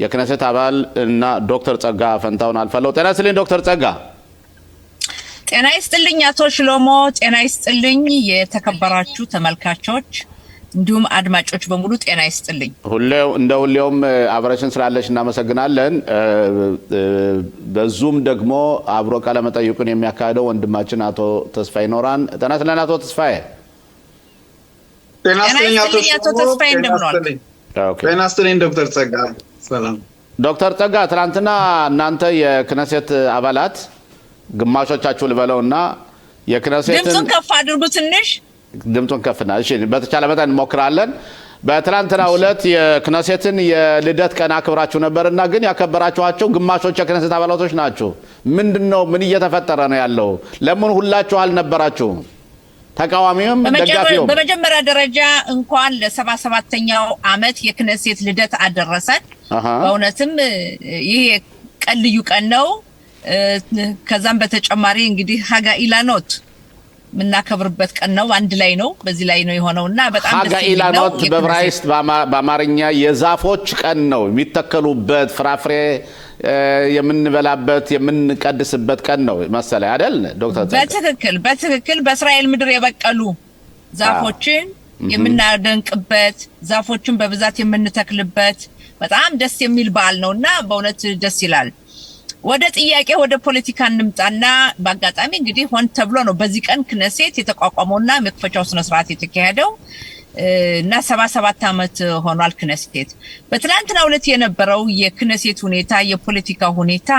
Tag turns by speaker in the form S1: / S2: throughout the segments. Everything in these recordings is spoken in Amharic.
S1: የክነሴት አባል እና ዶክተር ጸጋ ፈንታውን አልፈለው። ጤና ይስጥልኝ ዶክተር ጸጋ።
S2: ጤና ይስጥልኝ አቶ ሽሎሞ። ጤና ይስጥልኝ የተከበራችሁ ተመልካቾች እንዲሁም አድማጮች በሙሉ ጤና ይስጥልኝ።
S1: ሁሌውም አብረሽን ስላለሽ እናመሰግናለን። በዙም ደግሞ አብሮ ቃለ መጠይቁን የሚያካሂደው ወንድማችን አቶ ተስፋዬ ኖራን። ጤና ይስጥልኝ አቶ ተስፋዬ።
S3: ጤና ይስጥልኝ አቶ ተስፋዬ
S2: እንደምንዋል?
S3: ጤና ይስጥልኝ ዶክተር ጸጋ። ሰላም
S1: ዶክተር ጸጋ፣ ትናንትና እናንተ የክነሴት አባላት ግማሾቻችሁ ልበለውና የክነሴትን
S2: ድምጹን ከፍ አድርጉ ትንሽ
S1: ድምጹን ከፍና እሺ፣ በተቻለ መጠን እንሞክራለን። በትናንትናው ዕለት የክነሴትን የልደት ቀን አክብራችሁ ነበርና ግን ያከበራችኋቸው ግማሾች የክነሴት አባላቶች ናችሁ። ምንድነው? ምን እየተፈጠረ ነው ያለው? ለምን ሁላችሁ አልነበራችሁም? ተቃዋሚውም ደጋፊውም።
S2: በመጀመሪያ ደረጃ እንኳን ለ77ኛው ዓመት የክነሴት ልደት አደረሰን። በእውነትም ይህ ቀን ልዩ ቀን ነው። ከዛም በተጨማሪ እንግዲህ ሀጋ ኢላኖት የምናከብርበት ቀን ነው። አንድ ላይ ነው፣ በዚህ ላይ ነው የሆነውና በጣም
S1: ሀጋ ኢላኖት በዕብራይስጥ በአማርኛ የዛፎች ቀን ነው። የሚተከሉበት ፍራፍሬ የምንበላበት የምንቀድስበት ቀን ነው መሰለኝ አይደል ዶክተር?
S2: በትክክል በእስራኤል ምድር የበቀሉ ዛፎችን የምናደንቅበት፣ ዛፎችን በብዛት የምንተክልበት በጣም ደስ የሚል በዓል ነውና በእውነት ደስ ይላል። ወደ ጥያቄ ወደ ፖለቲካ እንምጣና በአጋጣሚ እንግዲህ ሆን ተብሎ ነው በዚህ ቀን ክነሴት የተቋቋመውና መክፈቻው ስነ ስርዓት የተካሄደው እና 77 ዓመት ሆኗል ክነሴት። በትናንትናው ዕለት የነበረው የክነሴት ሁኔታ የፖለቲካ ሁኔታ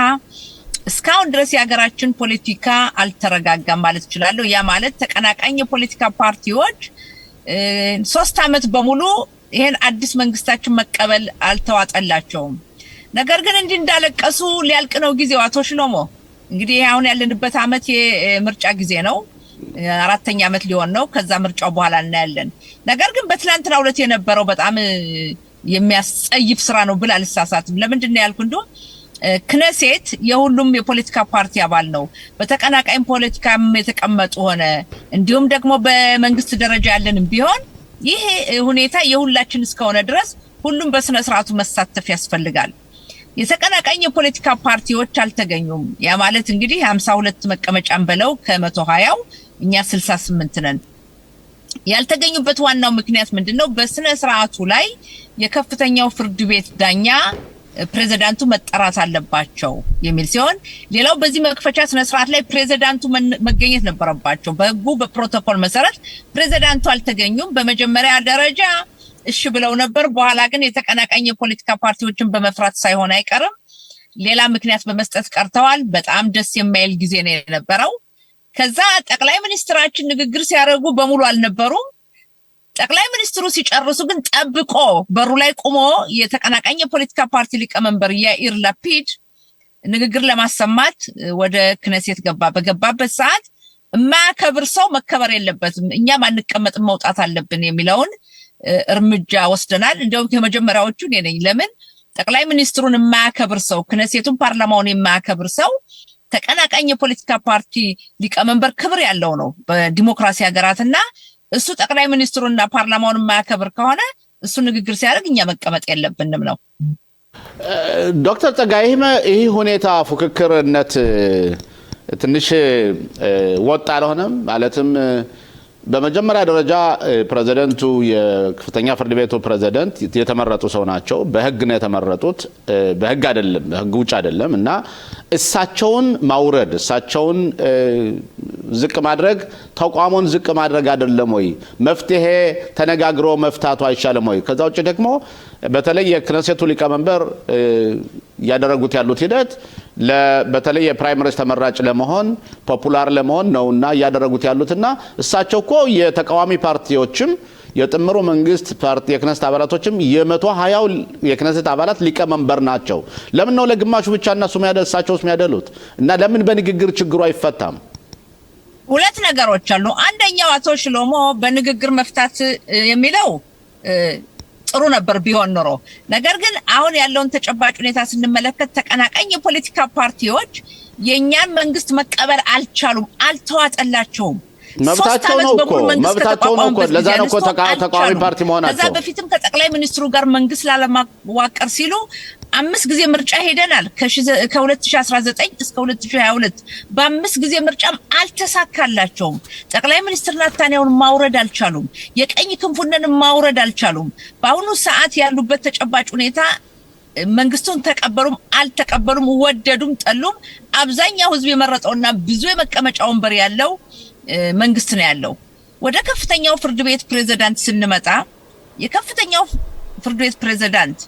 S2: እስካሁን ድረስ የሀገራችን ፖለቲካ አልተረጋጋም ማለት እችላለሁ። ያ ማለት ተቀናቃኝ የፖለቲካ ፓርቲዎች 3 ዓመት በሙሉ ይሄን አዲስ መንግስታችን መቀበል አልተዋጠላቸውም። ነገር ግን እንዲህ እንዳለቀሱ ሊያልቅ ነው ጊዜው። አቶ ሽሎሞ እንግዲህ አሁን ያለንበት ዓመት የምርጫ ጊዜ ነው። 4ኛ ዓመት ሊሆን ነው። ከዛ ምርጫው በኋላ እናያለን። ነገር ግን በትናንትናው ዕለት የነበረው በጣም የሚያስጸይፍ ስራ ነው ብል አልሳሳትም። ለምንድን ነው ያልኩ? እንደው ክነሴት የሁሉም የፖለቲካ ፓርቲ አባል ነው። በተቀናቃኝ ፖለቲካም የተቀመጡ ሆነ እንዲሁም ደግሞ በመንግስት ደረጃ ያለንም ቢሆን ይሄ ሁኔታ የሁላችን እስከሆነ ድረስ ሁሉም በስነ ስርዓቱ መሳተፍ ያስፈልጋል። የተቀናቃኝ የፖለቲካ ፓርቲዎች አልተገኙም። ያ ማለት እንግዲህ 52 መቀመጫን በለው ከ120 እኛ 68 ነን። ያልተገኙበት ዋናው ምክንያት ምንድነው? በስነ ስርዓቱ ላይ የከፍተኛው ፍርድ ቤት ዳኛ ፕሬዝዳንቱ መጠራት አለባቸው የሚል ሲሆን፣ ሌላው በዚህ መክፈቻ ስነ ስርዓት ላይ ፕሬዝዳንቱ መገኘት ነበረባቸው። በህጉ በፕሮቶኮል መሰረት ፕሬዝዳንቱ አልተገኙም። በመጀመሪያ ደረጃ እሺ ብለው ነበር። በኋላ ግን የተቀናቃኝ የፖለቲካ ፓርቲዎችን በመፍራት ሳይሆን አይቀርም ሌላ ምክንያት በመስጠት ቀርተዋል። በጣም ደስ የማይል ጊዜ ነው የነበረው። ከዛ ጠቅላይ ሚኒስትራችን ንግግር ሲያደርጉ በሙሉ አልነበሩም። ጠቅላይ ሚኒስትሩ ሲጨርሱ ግን ጠብቆ በሩ ላይ ቆሞ የተቀናቃኝ የፖለቲካ ፓርቲ ሊቀመንበር ያኢር ላፒድ ንግግር ለማሰማት ወደ ክነሴት ገባ። በገባበት ሰዓት የማያከብር ሰው መከበር የለበትም፣ እኛም አንቀመጥም መውጣት አለብን የሚለውን እርምጃ ወስደናል። እንደውም ከመጀመሪያዎቹ እኔ ነኝ። ለምን ጠቅላይ ሚኒስትሩን የማያከብር ሰው፣ ክነሴቱን ፓርላማውን የማያከብር ሰው ተቀናቃኝ የፖለቲካ ፓርቲ ሊቀመንበር ክብር ያለው ነው በዲሞክራሲ ሀገራትና እሱ ጠቅላይ ሚኒስትሩና ፓርላማውን የማያከብር ከሆነ እሱ ንግግር ሲያደርግ እኛ መቀመጥ የለብንም ነው።
S1: ዶክተር ጸጋ፣ ይህ ሁኔታ ፉክክርነት ትንሽ ወጥ አልሆነም? ማለትም በመጀመሪያ ደረጃ ፕሬዝዳንቱ የከፍተኛ ፍርድ ቤቱ ፕሬዝዳንት የተመረጡ ሰው ናቸው። በህግ ነው የተመረጡት፣ በህግ አይደለም፣ በህግ ውጭ አይደለም። እና እሳቸውን ማውረድ፣ እሳቸውን ዝቅ ማድረግ ተቋሙን ዝቅ ማድረግ አይደለም ወይ? መፍትሄ ተነጋግሮ መፍታቱ አይሻልም ወይ? ከዛ ውጭ ደግሞ በተለይ የክነሴቱ ሊቀመንበር ያደረጉት ያሉት ሂደት በተለይ የፕራይመሪስ ተመራጭ ለመሆን ፖፑላር ለመሆን ነውና ያደረጉት ያሉትና እሳቸው እኮ የተቃዋሚ ፓርቲዎችም የጥምሩ መንግስት ፓርቲ የክነሴት አባላቶችም የ120 የክነሴት አባላት ሊቀመንበር ናቸው። ለምን ነው ለግማሹ ብቻ እነሱ እሳቸው የሚያደሉት? እና ለምን በንግግር ችግሩ አይፈታም?
S2: ሁለት ነገሮች አሉ። አንደኛው አቶ ሽሎሞ በንግግር መፍታት የሚለው ጥሩ ነበር ቢሆን ኖሮ። ነገር ግን አሁን ያለውን ተጨባጭ ሁኔታ ስንመለከት ተቀናቃኝ የፖለቲካ ፓርቲዎች የኛን መንግስት መቀበል አልቻሉም፣ አልተዋጠላቸውም።
S1: መብታቸው ነው እኮ ለዛ ነው እኮ ተቃዋሚ ፓርቲ መሆናቸው።
S2: ከዛ በፊትም ከጠቅላይ ሚኒስትሩ ጋር መንግስት ላለማዋቀር ሲሉ 5 ጊዜ ምርጫ ሄደናል ከ2019 እስከ 2022 በ5 ጊዜ ምርጫም አልተሳካላቸውም። ጠቅላይ ሚኒስትር ናታንያሁን ማውረድ አልቻሉም። የቀኝ ክንፉንን ማውረድ አልቻሉም። በአሁኑ ሰዓት ያሉበት ተጨባጭ ሁኔታ መንግስቱን ተቀበሉም አልተቀበሉም ወደዱም ጠሉም አብዛኛው ህዝብ የመረጠውና ብዙ የመቀመጫ ወንበር ያለው መንግስት ነው ያለው። ወደ ከፍተኛው ፍርድ ቤት ፕሬዝዳንት ስንመጣ የከፍተኛው ፍርድ ቤት ፕሬዝዳንት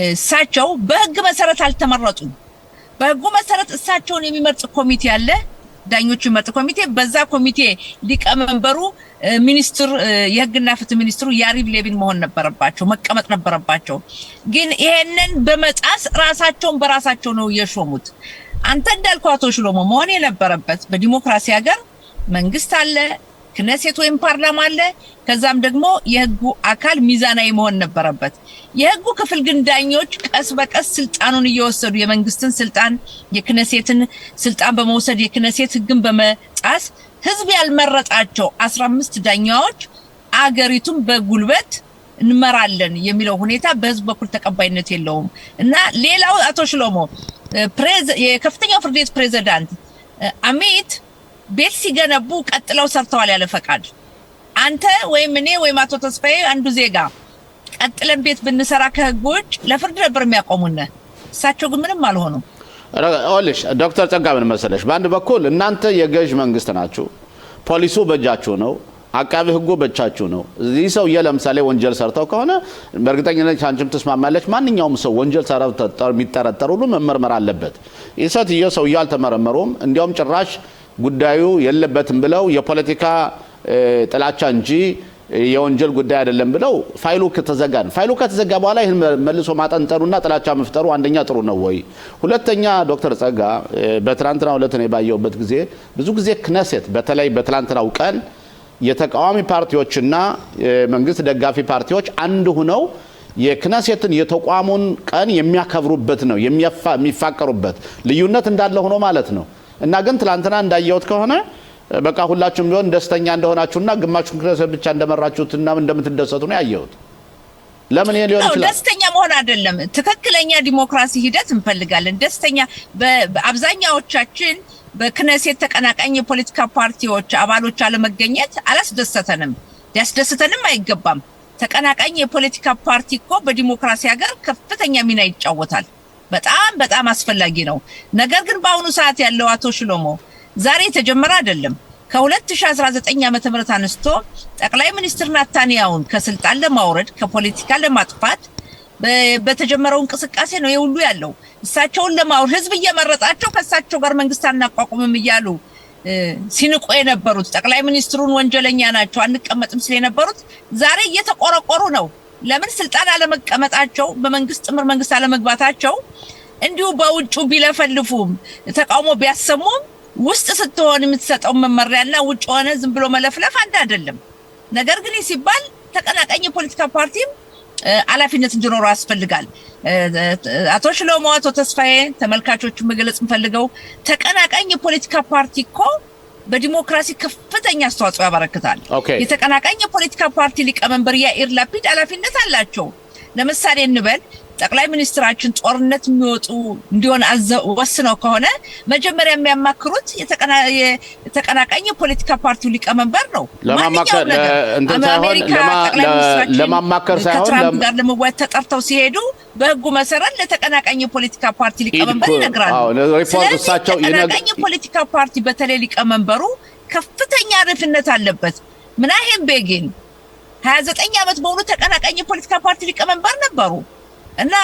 S2: እሳቸው በህግ መሰረት አልተመረጡም። በህጉ መሰረት እሳቸውን የሚመርጥ ኮሚቴ አለ፣ ዳኞቹ የሚመርጥ ኮሚቴ። በዛ ኮሚቴ ሊቀመንበሩ ሚኒስትር የህግና ፍትህ ሚኒስትሩ ያሪቭ ሌቪን መሆን ነበረባቸው፣ መቀመጥ ነበረባቸው። ግን ይሄንን በመጣስ ራሳቸውን በራሳቸው ነው የሾሙት። አንተ እንዳልከው አቶ ሽሎሞ መሆን የነበረበት በዲሞክራሲ ሀገር መንግስት አለ፣ ክነሴት ወይም ፓርላማ አለ። ከዛም ደግሞ የህጉ አካል ሚዛናዊ መሆን ነበረበት። የህጉ ክፍል ግን ዳኞች ቀስ በቀስ ስልጣኑን እየወሰዱ የመንግስትን ስልጣን የክነሴትን ስልጣን በመውሰድ የክነሴት ህግን በመጣስ ህዝብ ያልመረጣቸው 15 ዳኛዎች አገሪቱን በጉልበት እንመራለን የሚለው ሁኔታ በህዝብ በኩል ተቀባይነት የለውም እና ሌላው አቶ ሽሎሞ የከፍተኛው ፍርድ ቤት ፕሬዝዳንት አሚት ቤት ሲገነቡ ቀጥለው ሰርተዋል ያለ ፈቃድ። አንተ ወይም እኔ ወይም አቶ ተስፋዬ አንዱ ዜጋ ቀጥለን ቤት ብንሰራ ከህግ ውጭ ለፍርድ ነበር የሚያቆሙን። እሳቸው ግን ምንም አልሆኑም።
S1: ኦልሽ ዶክተር ጸጋ ምን መሰለሽ፣ በአንድ በኩል እናንተ የገዥ መንግስት ናችሁ፣ ፖሊሱ በእጃችሁ ነው፣ አቃቢ ህጉ በእጃችሁ ነው። እዚህ ሰውዬ ለምሳሌ ወንጀል ሰርተው ከሆነ በእርግጠኝነት አንቺም ትስማማለች፣ ማንኛውም ሰው ወንጀል ሰርተው የሚጠረጠር ሁሉ መመርመር አለበት። ይህ ሰውዬ አልተመረመሩም፣ እንዲያውም ጭራሽ ጉዳዩ የለበትም ብለው የፖለቲካ ጥላቻ እንጂ የወንጀል ጉዳይ አይደለም ብለው ፋይሉ ከተዘጋ በኋላ ይሄን መልሶ ማጠንጠሩና ጥላቻ መፍጠሩ አንደኛ ጥሩ ነው ወይ? ሁለተኛ ዶክተር ጸጋ በትናንትናው ዕለት ነው ባየሁበት ጊዜ ብዙ ጊዜ ክነሴት በተለይ በትናንትናው ቀን የተቃዋሚ ፓርቲዎችና መንግስት ደጋፊ ፓርቲዎች አንድ ሆነው የክነሴትን የተቋሙን ቀን የሚያከብሩበት ነው የሚፋቀሩበት ልዩነት እንዳለ ሆኖ ማለት ነው። እና ግን ትላንትና እንዳየሁት ከሆነ በቃ ሁላችሁም ቢሆን ደስተኛ እንደሆናችሁና ግማሹን ክነሴት ብቻ እንደመራችሁትና እንደምትደሰቱ ነው ያየሁት። ለምን ይሄ ሊሆን ይችላል?
S2: ደስተኛ መሆን አይደለም፣ ትክክለኛ ዲሞክራሲ ሂደት እንፈልጋለን። ደስተኛ በአብዛኛዎቻችን በክነሴት ተቀናቃኝ የፖለቲካ ፓርቲዎች አባሎች አለመገኘት አላስደሰተንም፣ ሊያስደስተንም አይገባም። ተቀናቃኝ የፖለቲካ ፓርቲ እኮ በዲሞክራሲ ሀገር ከፍተኛ ሚና ይጫወታል። በጣም አስፈላጊ ነው። ነገር ግን በአሁኑ ሰዓት ያለው አቶ ሽሎሞ ዛሬ የተጀመረ አይደለም። ከ2019 ዓመተ ምህረት አንስቶ ጠቅላይ ሚኒስትር ናታንያሁን ከስልጣን ለማውረድ ከፖለቲካ ለማጥፋት በተጀመረው እንቅስቃሴ ነው የሁሉ ያለው። እሳቸውን ለማውረድ ህዝብ እየመረጣቸው ከእሳቸው ጋር መንግስት አናቋቁምም እያሉ ሲንቆ የነበሩት ጠቅላይ ሚኒስትሩን ወንጀለኛ ናቸው አንቀመጥም ሲል የነበሩት ዛሬ እየተቆረቆሩ ነው። ለምን? ስልጣን አለመቀመጣቸው፣ በመንግስት ጥምር መንግስት አለመግባታቸው። እንዲሁ በውጩ ቢለፈልፉም ተቃውሞ ቢያሰሙም ውስጥ ስትሆን የምትሰጠው መመሪያና ውጭ ሆነ ዝም ብሎ መለፍለፍ አንድ አይደለም። ነገር ግን ሲባል ተቀናቃኝ የፖለቲካ ፓርቲም ኃላፊነት እንዲኖረው ያስፈልጋል። አቶ ሽሎሞ፣ አቶ ተስፋዬ ተመልካቾቹን መግለጽ እንፈልገው ተቀናቃኝ የፖለቲካ ፓርቲ እኮ በዲሞክራሲ ከፍተኛ አስተዋጽኦ ያበረክታል። የተቀናቃኝ የፖለቲካ ፓርቲ ሊቀመንበር ያኢር ላፒድ ኃላፊነት አላቸው። ለምሳሌ እንበል ጠቅላይ ሚኒስትራችን ጦርነት የሚወጡ እንዲሆን ወስነው ከሆነ መጀመሪያ የሚያማክሩት የተቀናቃኝ የፖለቲካ ፓርቲው ሊቀመንበር ነው።
S1: ለማማከር ሳይሆን
S2: ከትራምፕ ጋር ለመወያየት ተጠርተው ሲሄዱ በህጉ መሰረት ለተቀናቃኝ የፖለቲካ ፓርቲ ሊቀመንበር ይነግራሉ። ስለዚህ ተቀናቃኝ የፖለቲካ ፓርቲ በተለይ ሊቀመንበሩ ከፍተኛ ኃላፊነት አለበት። ምናሄም ቤጊን 29 ዓመት በሙሉ ተቀናቃኝ የፖለቲካ ፓርቲ ሊቀመንበር ነበሩ። እና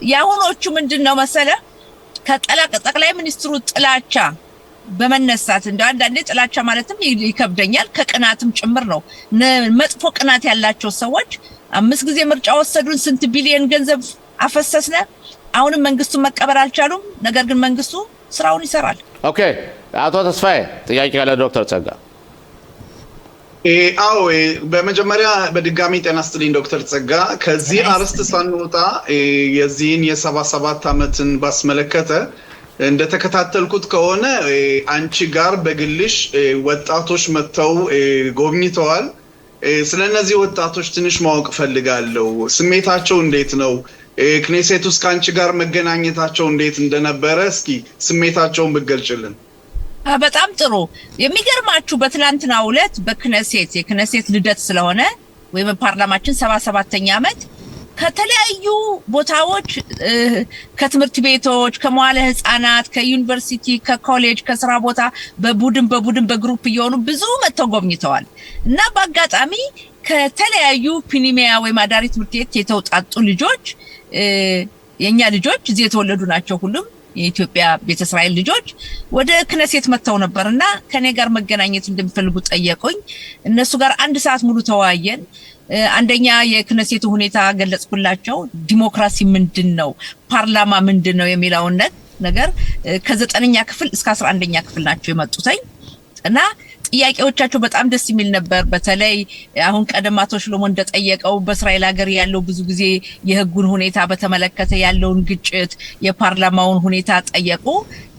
S2: ያሁኖቹ ምንድነው መሰለ ከጠቅላይ ሚኒስትሩ ጥላቻ በመነሳት እንደው አንዳንዴ ጥላቻ ማለትም ይከብደኛል ከቅናትም ጭምር ነው። መጥፎ ቅናት ያላቸው ሰዎች 5 ጊዜ ምርጫ ወሰዱን፣ ስንት ቢሊዮን ገንዘብ አፈሰስነ፣ አሁንም መንግስቱን መቀበል አልቻሉም። ነገር ግን መንግስቱ ስራውን ይሰራል።
S1: ኦኬ አቶ ተስፋዬ ጥያቄ ያለ ዶክተር ጸጋ።
S3: አዎ በመጀመሪያ በድጋሚ ጤና ይስጥልኝ ዶክተር ጸጋ። ከዚህ አርስት ሳንወጣ የዚህን የ77 ዓመትን ባስመለከተ እንደተከታተልኩት ከሆነ አንቺ ጋር በግልሽ ወጣቶች መጥተው ጎብኝተዋል። ስለነዚህ ወጣቶች ትንሽ ማወቅ ፈልጋለሁ። ስሜታቸው እንዴት ነው? ክኔሴት ውስጥ ከአንቺ ጋር መገናኘታቸው እንዴት እንደነበረ እስኪ ስሜታቸውን ብትገልጭልን።
S2: በጣም ጥሩ። የሚገርማችሁ በትላንትናው ዕለት የክኔሴት ልደት ስለሆነ ወይም ፓርላማችን 77ኛ ዓመት ከተለያዩ ቦታዎች ከትምህርት ቤቶች፣ ከመዋለ ህፃናት፣ ከዩኒቨርሲቲ፣ ከኮሌጅ፣ ከስራ ቦታ በቡድን በግሩፕ እየሆኑ ብዙ መጥተው ጎብኝተዋል እና በአጋጣሚ ከተለያዩ ፒኒሚያ ወይም አዳሪ ትምህርት ቤት የተውጣጡ ልጆች የኛ ልጆች እዚህ የተወለዱ ናቸው። ሁሉም የኢትዮጵያ ቤተ እስራኤል ልጆች ወደ ክኔሴት መጥተው ነበርና ከኔ ጋር መገናኘት እንደሚፈልጉ ጠየቁኝ። እነሱ ጋር 1 ሰዓት ሙሉ ተወያየን። አንደኛ የክኔሴቱ ሁኔታ ገለጽኩላቸው። ዲሞክራሲ ምንድነው፣ ፓርላማ ምንድነው የሚለውን ነገር ከ9ኛ ክፍል እስከ 11ኛ ክፍል ናቸው የመጡትኝ እና ጥያቄዎቻቸው በጣም ደስ የሚል ነበር። በተለይ አሁን ቀደም አቶ ሽሎሞ እንደጠየቀው በእስራኤል ሀገር ያለው ብዙ ጊዜ የህጉን ሁኔታ በተመለከተ ያለውን ግጭት፣ የፓርላማውን ሁኔታ ጠየቁ።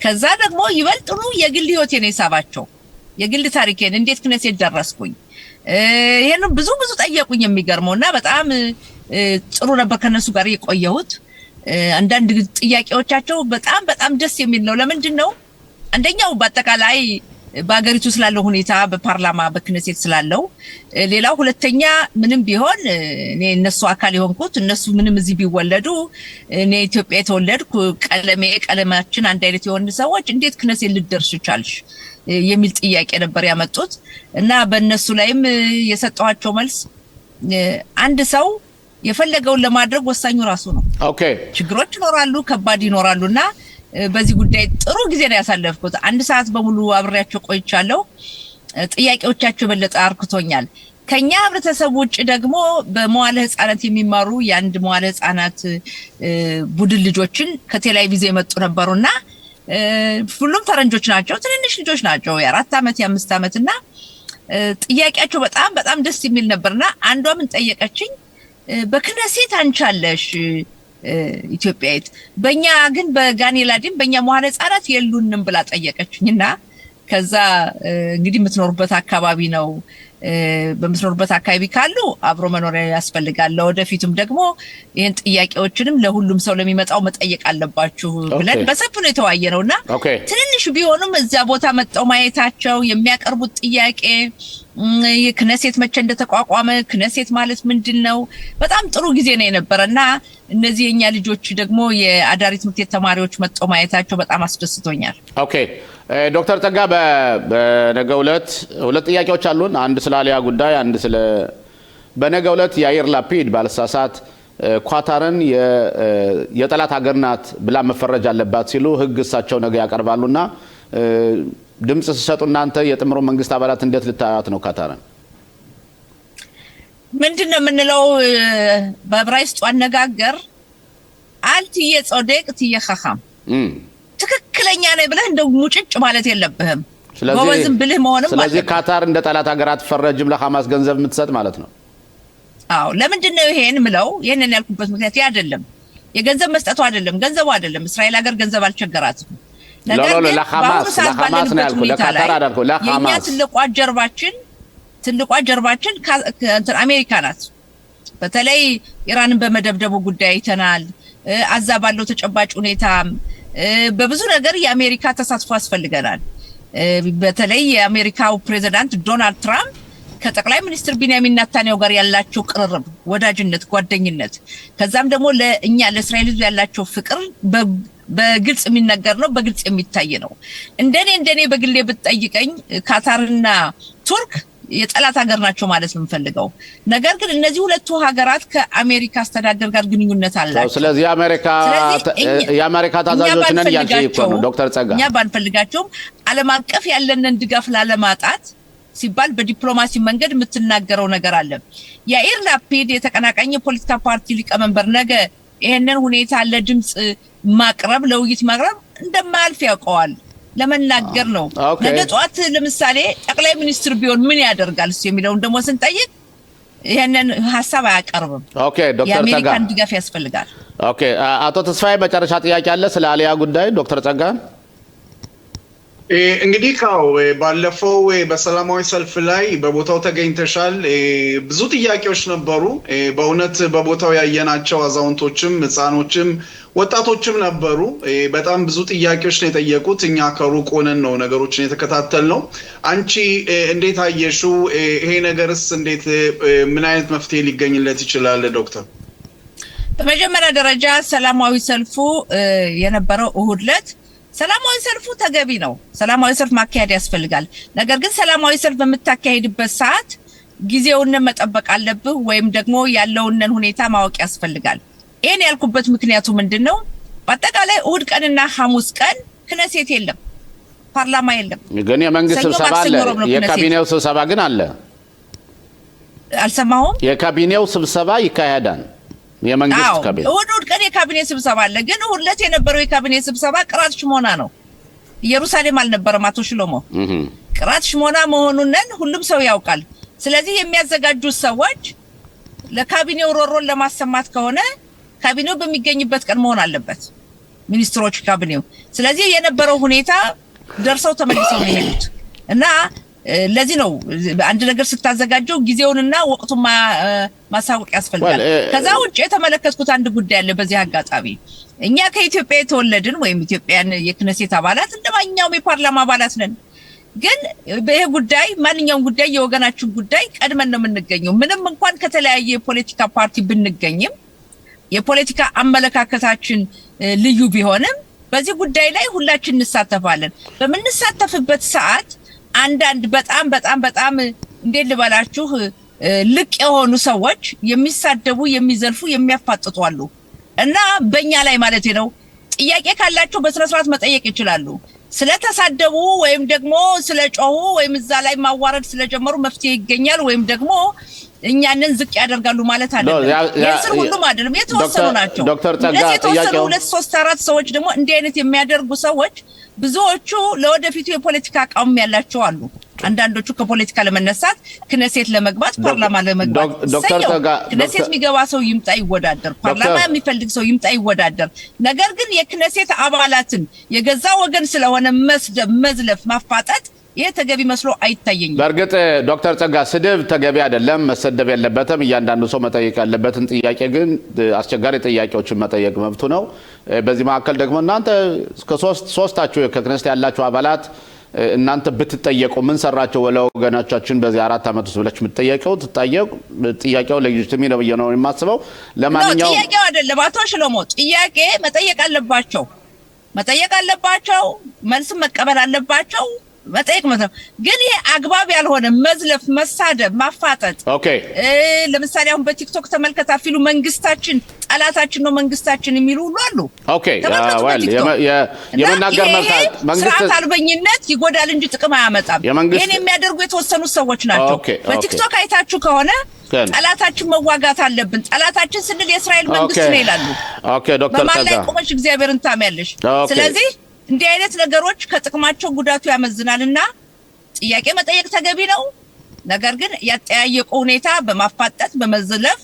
S2: ከዛ ደግሞ ይበልጥኑ የግል ህይወቴን የሳባቸው የግል ታሪኬን እንዴት ክኔሴት ደረስኩኝ ይሄን ብዙ ጠየቁኝ። የሚገርመውና በጣም ጥሩ ነበር ከነሱ ጋር የቆየሁት። አንዳንድ ጥያቄዎቻቸው በጣም ደስ የሚል ነው። ለምንድነው? አንደኛው በአጠቃላይ በአገሪቱ ስላለው ሁኔታ በፓርላማ በክኔሴት ስላለው፣ ሌላው ሁለተኛ ምንም ቢሆን እኔ እነሱ አካል የሆንኩት እነሱ ምንም እዚህ ቢወለዱ እኔ ኢትዮጵያ የተወለድኩ ቀለማችን አንድ አይነት የሆኑ ሰዎች እንዴት ክኔሴት ልደርሱ ቻልሽ የሚል ጥያቄ ነበር ያመጡት እና በእነሱ ላይም የሰጠኋቸው መልስ አንድ ሰው የፈለገውን ለማድረግ ወሳኙ ራሱ ነው። ኦኬ ችግሮች ይኖራሉ፣ ከባድ ይኖራሉና በዚህ ጉዳይ ጥሩ ጊዜ ነው ያሳለፍኩት። 1 ሰዓት በሙሉ አብሬያቸው ቆይቻለሁ። ጥያቄዎቻቸው በለጠ አርክቶኛል። ከኛ ህብረተሰብ ውጭ ደግሞ በመዋለ ህፃናት የሚማሩ የአንድ መዋለ ህፃናት ቡድን ልጆችን ከቴሌቪዥን የመጡ ነበሩና ሁሉም ፈረንጆች ናቸው፣ ትንንሽ ልጆች ናቸው፣ የ4 ዓመት የ5 ዓመትና ጥያቄያቸው በጣም ደስ የሚል ነበርና አንዷ ምን ጠየቀችኝ፣ በክኔሴት አንቻለሽ ኢትዮጵያዊት፣ በእኛ ግን በጋኔላዲን በእኛ መዋለ ህፃናት የሉንም ብላ ጠየቀችኝና ከዛ እንግዲህ የምትኖርበት አካባቢ ነው፣ በምትኖርበት አካባቢ ካሉ አብሮ መኖር ያስፈልጋል፣ ወደፊቱም ደግሞ ይሄን ጥያቄዎችንም ለሁሉም ሰው ለሚመጣው መጠየቅ አለባችሁ ብለን በሰፊው ነው የተወያየነውና ትንንሽ ቢሆኑም እዚያ ቦታ መጣው ማየታቸው የሚያቀርቡት ጥያቄ ክኔሴት መቼ እንደተቋቋመ ክኔሴት ማለት ምንድነው በጣም ጥሩ ጊዜ ነው የነበረና እነዚህ የኛ ልጆች ደግሞ የአዳሪ ትምህርት ቤት ተማሪዎች መጣው ማየታቸው በጣም አስደስቶኛል። ኦኬ
S1: ዶክተር ጸጋ በነገው ዕለት 2 ጥያቄዎች አሉን። አንድ ስለ አሊያ ጉዳይ፣ አንድ ስለ በነገው ዕለት ያኢር ላፒድ ባለሳሳት ኳታርን የጠላት ሀገር ናት ብላ መፈረጅ አለባት ሲሉ ህግ እሳቸው ነገ ያቀርባሉና ድምጽ ሲሰጡ እናንተ የጥምሩ መንግስት አባላት እንዴት ልታዩት ነው ኳታርን?
S2: ምንድነው የምንለው በዕብራይስጡ አነጋገር አልትየ ጾዴቅ ትየ ኸኻም፣ ትክክለኛ ነኝ ብለህ እንደው ሙጭጭ ማለት የለብህም፣ ጎበዝም ብልህ መሆንም ማለት ነው።
S1: ስለዚህ ኳታር እንደ ጠላት ሀገር አትፈረጅም፣ ለሐማስ ገንዘብ የምትሰጥ ማለት ነው።
S2: አዎ ለምንድነው ይሄን ምለው? ይሄንን ያልኩበት ምክንያት አይደለም የገንዘብ መስጠቱ አይደለም፣ ገንዘቡ አይደለም። እስራኤል ሀገር ገንዘብ አልቸገራትም። ነገር ግን ለሐማስ ነው ያልኩት፣ ለካታር አይደለም። ለሐማስ ትልቋ ጀርባችን አሜሪካ ናት። በተለይ ኢራንን በመደብደቡ ጉዳይ አይተናል። አዛ ባለው ተጨባጭ ሁኔታ በብዙ ነገር የአሜሪካ ተሳትፎ ያስፈልገናል። በተለይ የአሜሪካው ፕሬዝዳንት ዶናልድ ትራምፕ ከጠቅላይ ሚኒስትር ቢንያሚን ኔታንያሁ ጋር ያላቸው ቅርርብ፣ ወዳጅነት፣ ጓደኝነት ከዛም ደግሞ ለእኛ ለእስራኤል ሕዝብ ያላቸው ፍቅር በግልጽ የሚነገር ነው፣ በግልጽ የሚታይ ነው። እንደኔ በግሌ ብትጠይቀኝ ካታርና ቱርክ የጠላት ሀገር ናቸው ማለት ነው የምፈልገው። ነገር ግን እነዚህ ሁለቱ ሀገራት ከአሜሪካ አስተዳደር ጋር ግንኙነት አላቸው።
S1: ስለዚህ የአሜሪካ ታዛዦች ነን ያልሽ እኮ ነው ዶክተር ጸጋ።
S2: እኛ ባንፈልጋቸውም ዓለም አቀፍ ያለንን ድጋፍ ላለማጣት ሲባል በዲፕሎማሲ መንገድ የምትናገረው ነገር አለ። ያኢር ላፒድ የተቀናቃኝ የፖለቲካ ፓርቲ ሊቀመንበር ነገ ይሄንን ሁኔታ ለድምጽ ማቅረብ ለውይይት ማቅረብ እንደማያልፍ ያውቀዋል። ለመናገር ነው። ነገ ጧት ለምሳሌ ጠቅላይ ሚኒስትር ቢሆን ምን ያደርጋል የሚለውን ደግሞ ስንጠይቅ ይሄንን ሐሳብ አያቀርብም።
S1: ኦኬ ዶክተር ጸጋ
S2: የአሜሪካን ድጋፍ ያስፈልጋል።
S1: ኦኬ አቶ ተስፋዬ መጨረሻ ጥያቄ አለ ስለ አሊያ ጉዳይ ዶክተር ጸጋ።
S3: እንግዲህ ባለፈው በሰላማዊ ሰልፍ ላይ በቦታው ተገኝተሻል። ብዙ ጥያቄዎች ነበሩ። በእውነት በቦታው ያየናቸው አዛውንቶችም ህፃኖችም ወጣቶችም ነበሩ። በጣም ብዙ ጥያቄዎች ነው የጠየቁት። እኛ ከሩቅ ሆነን ነው ነገሮችን የተከታተልነው። አንቺ እንዴት አየሽው? ይሄ ነገርስ እንዴት ምን አይነት መፍትሄ ሊገኝለት ይችላል ዶክተር?
S2: በመጀመሪያ ደረጃ ሰላማዊ ሰልፉ የነበረው እሁድ ዕለት ሰላማዊ ሰልፉ ተገቢ ነው። ሰላማዊ ሰልፍ ማካሄድ ያስፈልጋል። ነገር ግን ሰላማዊ ሰልፍ በምታካሄድበት ሰዓት ጊዜውን መጠበቅ አለብህ ወይም ደግሞ ያለውን ሁኔታ ማወቅ ያስፈልጋል። ይሄን ያልኩበት ምክንያቱ ምንድነው? በአጠቃላይ እሁድ ቀንና ሐሙስ ቀን ክነሴት የለም፣ ፓርላማ የለም።
S1: ግን የመንግስት ስብሰባ አለ። የካቢኔው ስብሰባ ግን አለ።
S2: አልሰማሁም።
S1: የካቢኔው ስብሰባ ይካሄዳል። የመንግስት ካቢኔ
S2: እሁድ ቀን የካቢኔ ስብሰባ አለ። ግን እሁድ ዕለት የነበረው የካቢኔ ስብሰባ ቅራት ሽሞና ነው። ኢየሩሳሌም አልነበረም። አቶ ሽሎሞ ቅራት ሽሞና መሆኑን ሁሉም ሰው ያውቃል። ስለዚህ የሚያዘጋጁት ሰዎች ለካቢኔው ሮሮን ለማሰማት ከሆነ ካቢኔው በሚገኝበት ቀን መሆን አለበት፣ ሚኒስትሮች ካቢኔው። ስለዚህ የነበረው ሁኔታ ደርሰው ተመልሰው ነው የሄዱት እና ለዚህ ነው አንድ ነገር ስታዘጋጀው ጊዜውንና ወቅቱን ማሳወቅ ያስፈልጋል። ከዛ ውጭ የተመለከትኩት አንድ ጉዳይ አለ። በዚህ አጋጣሚ እኛ ከኢትዮጵያ የተወለድን ወይም ኢትዮጵያን የክነሴት አባላት እንደማንኛውም የፓርላማ አባላት ነን። ግን በይሄ ጉዳይ ማንኛውም ጉዳይ የወገናችን ጉዳይ ቀድመን ነው የምንገኘው። ምንም እንኳን ከተለያየ የፖለቲካ ፓርቲ ብንገኝም የፖለቲካ አመለካከታችን ልዩ ቢሆንም በዚህ ጉዳይ ላይ ሁላችን እንሳተፋለን። በምንሳተፍበት ሰዓት አንዳንድ በጣም እንዴት ልበላችሁ ልቅ የሆኑ ሰዎች የሚሳደቡ፣ የሚዘልፉ፣ የሚያፋጥጡ አሉ እና በእኛ ላይ ማለት ነው ጥያቄ ካላቸው በስነ ስርዓት መጠየቅ ይችላሉ። ስለተሳደቡ ወይም ደግሞ ስለጮሁ ወይም እዛ ላይ ማዋረድ ስለጀመሩ መፍትሄ ይገኛል ወይም ደግሞ እኛንን ዝቅ ያደርጋሉ ማለት አይደለም። የስር ሁሉም አይደለም፣ የተወሰኑ ናቸው።
S1: ዶክተር ጸጋ
S2: ጥያቄው 2 3 4 ሰዎች ደግሞ እንዲህ አይነት የሚያደርጉ ሰዎች ብዙዎቹ ለወደፊቱ የፖለቲካ አቋም ያላቸው አሉ። አንዳንዶቹ ከፖለቲካ ለመነሳት ክነሴት ለመግባት ፓርላማ ለመግባት
S1: ዶክተር ጸጋ
S2: ክነሴት የሚገባ ሰው ይምጣ ይወዳደር፣ ፓርላማ የሚፈልግ ሰው ይምጣ ይወዳደር። ነገር ግን የክነሴት አባላትን የገዛ ወገን ስለሆነ መስደብ፣ መዝለፍ፣ ማፋጠጥ ይሄ ተገቢ መስሎ አይታየኝም።
S1: በእርግጥ ዶክተር ጸጋ ስድብ ተገቢ አይደለም፣ መሰደብ የለበትም። እያንዳንዱ ሰው መጠየቅ ያለበትን ጥያቄ ግን አስቸጋሪ ጥያቄዎችን መጠየቅ መብቱ ነው። በዚህ መካከል ደግሞ እናንተ እስከ ሶስታችሁ ከክነሴት ያላችሁ አባላት እናንተ ብትጠየቁ ምን ሰራችሁ ወለወገናቻችን በዚህ 4 ዓመት ውስጥ ብላችሁ የምትጠየቀው ጥያቄው ለጅትሚ ነው ብዬ ነው የማስበው። ለማንኛውም
S2: ጥያቄው አይደለም አቶ ሽሎሞ፣ ጥያቄ መጠየቅ አለባቸው፣ መልስ መቀበል አለባቸው። መጠየቅ ማለት ግን ይሄ አግባብ ያልሆነ መዝለፍ፣ መሳደብ፣ ማፋጠጥ ለምሳሌ አሁን በቲክቶክ ተመልከታ ፊሉ መንግስታችን ጠላታችን ነው መንግስታችን የሚሉ ሁሉ አሉ።
S1: የመናገር
S2: ስርዓት አልበኝነት ይጎዳል እንጂ ጥቅም አያመጣም። ይሄን የሚያደርጉ የተወሰኑ ሰዎች ናቸው። በቲክቶክ አይታችሁ ከሆነ ጠላታችን መዋጋት አለብን፣ ጠላታችን ስንል የእስራኤል መንግስት ነው ይላሉ። በማን ላይ ቆመሽ እግዚአብሔርን ታሚያለሽ? ስለዚህ እንዲህ አይነት ነገሮች ከጥቅማቸው ጉዳቱ ያመዝናልና ጥያቄ መጠየቅ ተገቢ ነው። ነገር ግን ያጠያየቁ ሁኔታ በማፋጠጥ በመዝለፍ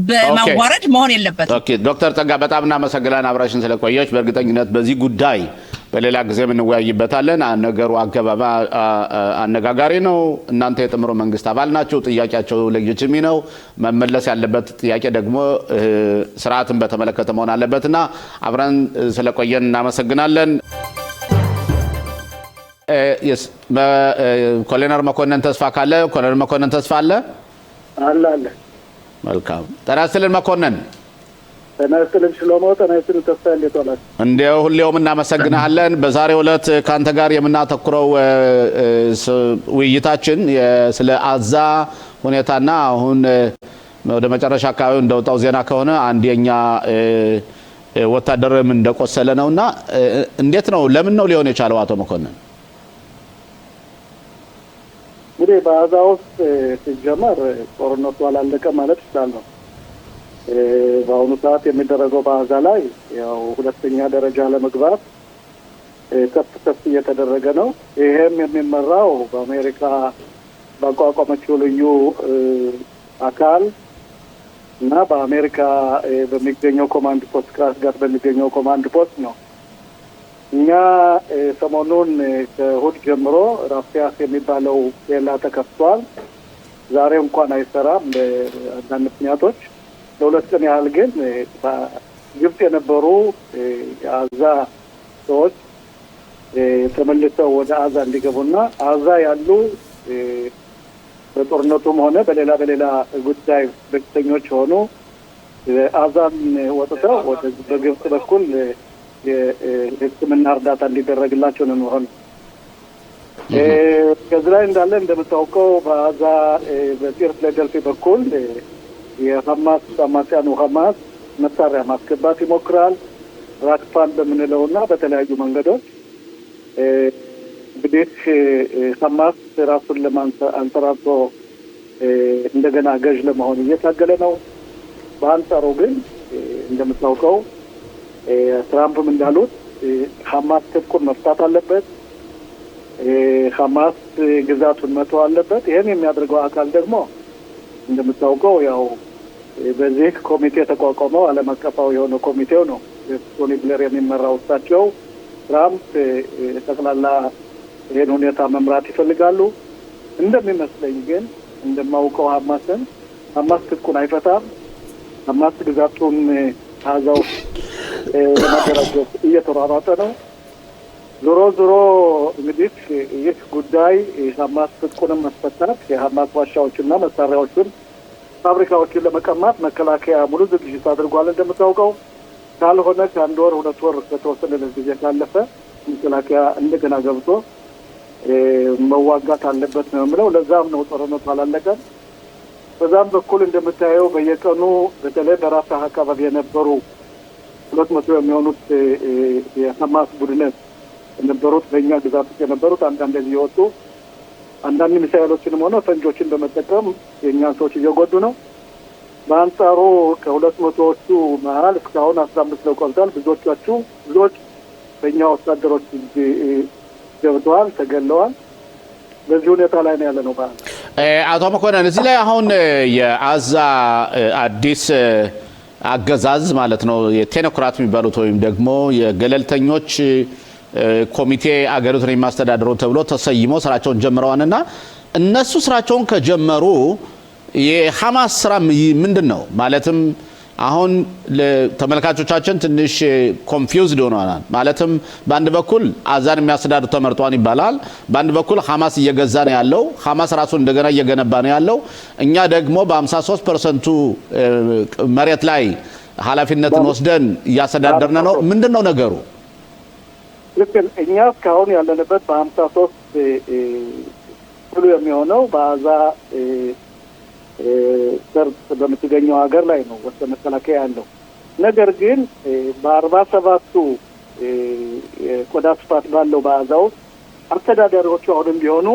S2: በማዋረድ መሆን የለበትም።
S1: ኦኬ ዶክተር ጸጋ በጣም እናመሰግናለን አብራሽን ስለቆየች። በእርግጠኝነት በዚህ ጉዳይ በሌላ ጊዜ እንወያይበታለን። ነገሩ አነጋጋሪ ነው። እናንተ የጥምሩ መንግስት አባል ናችሁ። ጥያቄያቸው ሌጂቲሚ ነው። መመለስ ያለበት ጥያቄ ደግሞ ስርዓትን በተመለከተ መሆን አለበትና አብረን ስለቆየን እናመሰግናለን። ኮሎኔል መኮንን ተስፋ ካለ ኮሎኔል መኮንን ተስፋ አለ
S4: አለ።
S1: መልካም ጤና ይስጥልን መኮንን።
S4: ጤና ይስጥልን ሽሎሞ። ጤና ይስጥልን ተስፋ። እንዴት ዋላችሁ?
S1: እንደው ሁሌውም እናመሰግናለን። በዛሬው ዕለት ካንተ ጋር የምናተኩረው ውይይታችን ስለ አዛ ሁኔታና አሁን ወደ መጨረሻ አካባቢ እንደወጣው ዜና ከሆነ አንድ የኛ ወታደርም እንደቆሰለ ነውና እንዴት ነው ለምን ነው ሊሆን የቻለው አቶ መኮንን?
S4: እንግዲህ በአዛ ውስጥ ሲጀመር ጦርነቱ አላለቀ ማለት ይችላል። በአሁኑ ሰዓት የሚደረገው በአዛ ላይ ያው ሁለተኛ ደረጃ ለመግባት ከፍ እየተደረገ ነው። ይሄም የሚመራው በአሜሪካ ባቋቋመችው ልዩ አካል እና በአሜሪካ በሚገኘው ኮማንድ ፖስት ጋር በሚገኘው ኮማንድ ፖስት ነው። እኛ ሰሞኑን ከእሑድ ጀምሮ ራፍቲያስ የሚባለው ኬላ ተከፍቷል። ዛሬ እንኳን አይሰራም በአንዳንድ ምክንያቶች። ለሁለት ቀን ያህል ግን ግብጽ የነበሩ አዛ ሰዎች ተመልሰው ወደ አዛ እንዲገቡና አዛ ያሉ በጦርነቱም ሆነ በሌላ ጉዳይ በሽተኞች ሆኑ አዛን ወጥተው ወደ በግብጽ በኩል የሕክምና እርዳታ እንዲደረግላቸው ነው የሚሆነው። ከዚህ ላይ እንዳለ እንደምታውቀው በአዛ በፊላደልፊ በኩል የሐማስ አማጽያኑ ሐማስ መሳሪያ ማስገባት ይሞክራል። ራክፋን በምንለውና በተለያዩ መንገዶች እንግዲህ ሐማስ ራሱን አንሰራርቶ እንደገና ገዥ ለመሆን እየታገለ ነው። በአንጻሩ ግን እንደምታውቀው ትራምፕም እንዳሉት ሐማስ ትጥቁን መፍታት አለበት፣ ሐማስ ግዛቱን መተው አለበት። ይህን የሚያደርገው አካል ደግሞ እንደምታውቀው ያው በዚህ ኮሚቴ ተቋቋመው ዓለም አቀፋዊ የሆነ ኮሚቴው ነው። ቶኒ ብሌር የሚመራው እሳቸው ትራምፕ ጠቅላላ ይህን ሁኔታ መምራት ይፈልጋሉ። እንደሚመስለኝ ግን እንደማውቀው ሐማስ ትጥቁን አይፈታም። ሐማስ ግዛቱን አዛው ለማደራጀት እየተሯሯጠ ነው። ዞሮ እንግዲህ ይህ ጉዳይ ሐማስ ትጥቁንም መስፈታት የሐማስ ዋሻዎችና መሳሪያዎችን ፋብሪካዎችን ለመቀማት መከላከያ ሙሉ ዝግጅት አድርጓል። እንደምታውቀው ካልሆነ ከአንድ ወር 2 ወር ከተወሰነ ጊዜ ካለፈ መከላከያ እንደገና ገብቶ መዋጋት አለበት ነው የምለው። ለዛም ነው ጦርነቱ አላለቀም። በዛም በኩል እንደምታየው በየቀኑ በተለይ በራፋህ አካባቢ የነበሩ 200 የሚሆኑት የሐማስ ቡድነት የነበሩት በእኛ ግዛት ውስጥ የነበሩት አንዳንድ እየወጡ አንዳንድ ሚሳኤሎችንም ሆነ ፈንጆችን በመጠቀም የእኛን ሰዎች እየጎዱ ነው። በአንጻሩ ከ200ዎቹ መሀል እስካሁን 15 ነው ቆርጧል። ብዙዎች በእኛ ወታደሮች ገብተዋል፣ ተገለዋል። በዚህ ሁኔታ ላይ ነው ያለ ነው።
S1: አቶ መኮንን እዚህ ላይ አሁን የአዛ አዲስ አገዛዝ ማለት ነው የቴክኖክራት የሚባሉት ወይም ደግሞ የገለልተኞች ኮሚቴ አገሪቱን የሚያስተዳድሩ ተብሎ ተሰይሞ ስራቸውን ጀምረዋልና እነሱ ስራቸውን ከጀመሩ የሐማስ ስራ ምንድን ነው? ማለትም አሁን ለተመልካቾቻችን ትንሽ ኮንፊውዝድ ሆነናል። ማለትም በአንድ በኩል አዛን የሚያስተዳድሩ ተመርጧን ይባላል፣ በአንድ በኩል ሐማስ እየገዛ ነው ያለው፣ ሐማስ ራሱን እንደገና እየገነባ ነው ያለው። እኛ ደግሞ በ53% መሬት ላይ ኃላፊነትን ወስደን እያስተዳደርን ነው። ምንድን ነው ነገሩ?
S4: እኛ እስካሁን ያለንበት በ53 ሙሉ የሚሆነው በአዛ ሰርጥ በምትገኘው ሀገር ላይ ነው ወሰ መከላከያ ያለው። ነገር ግን በ47ቱ የቆዳ ስፋት ባለው በአዛው አስተዳዳሪዎቹ አሁንም ቢሆኑ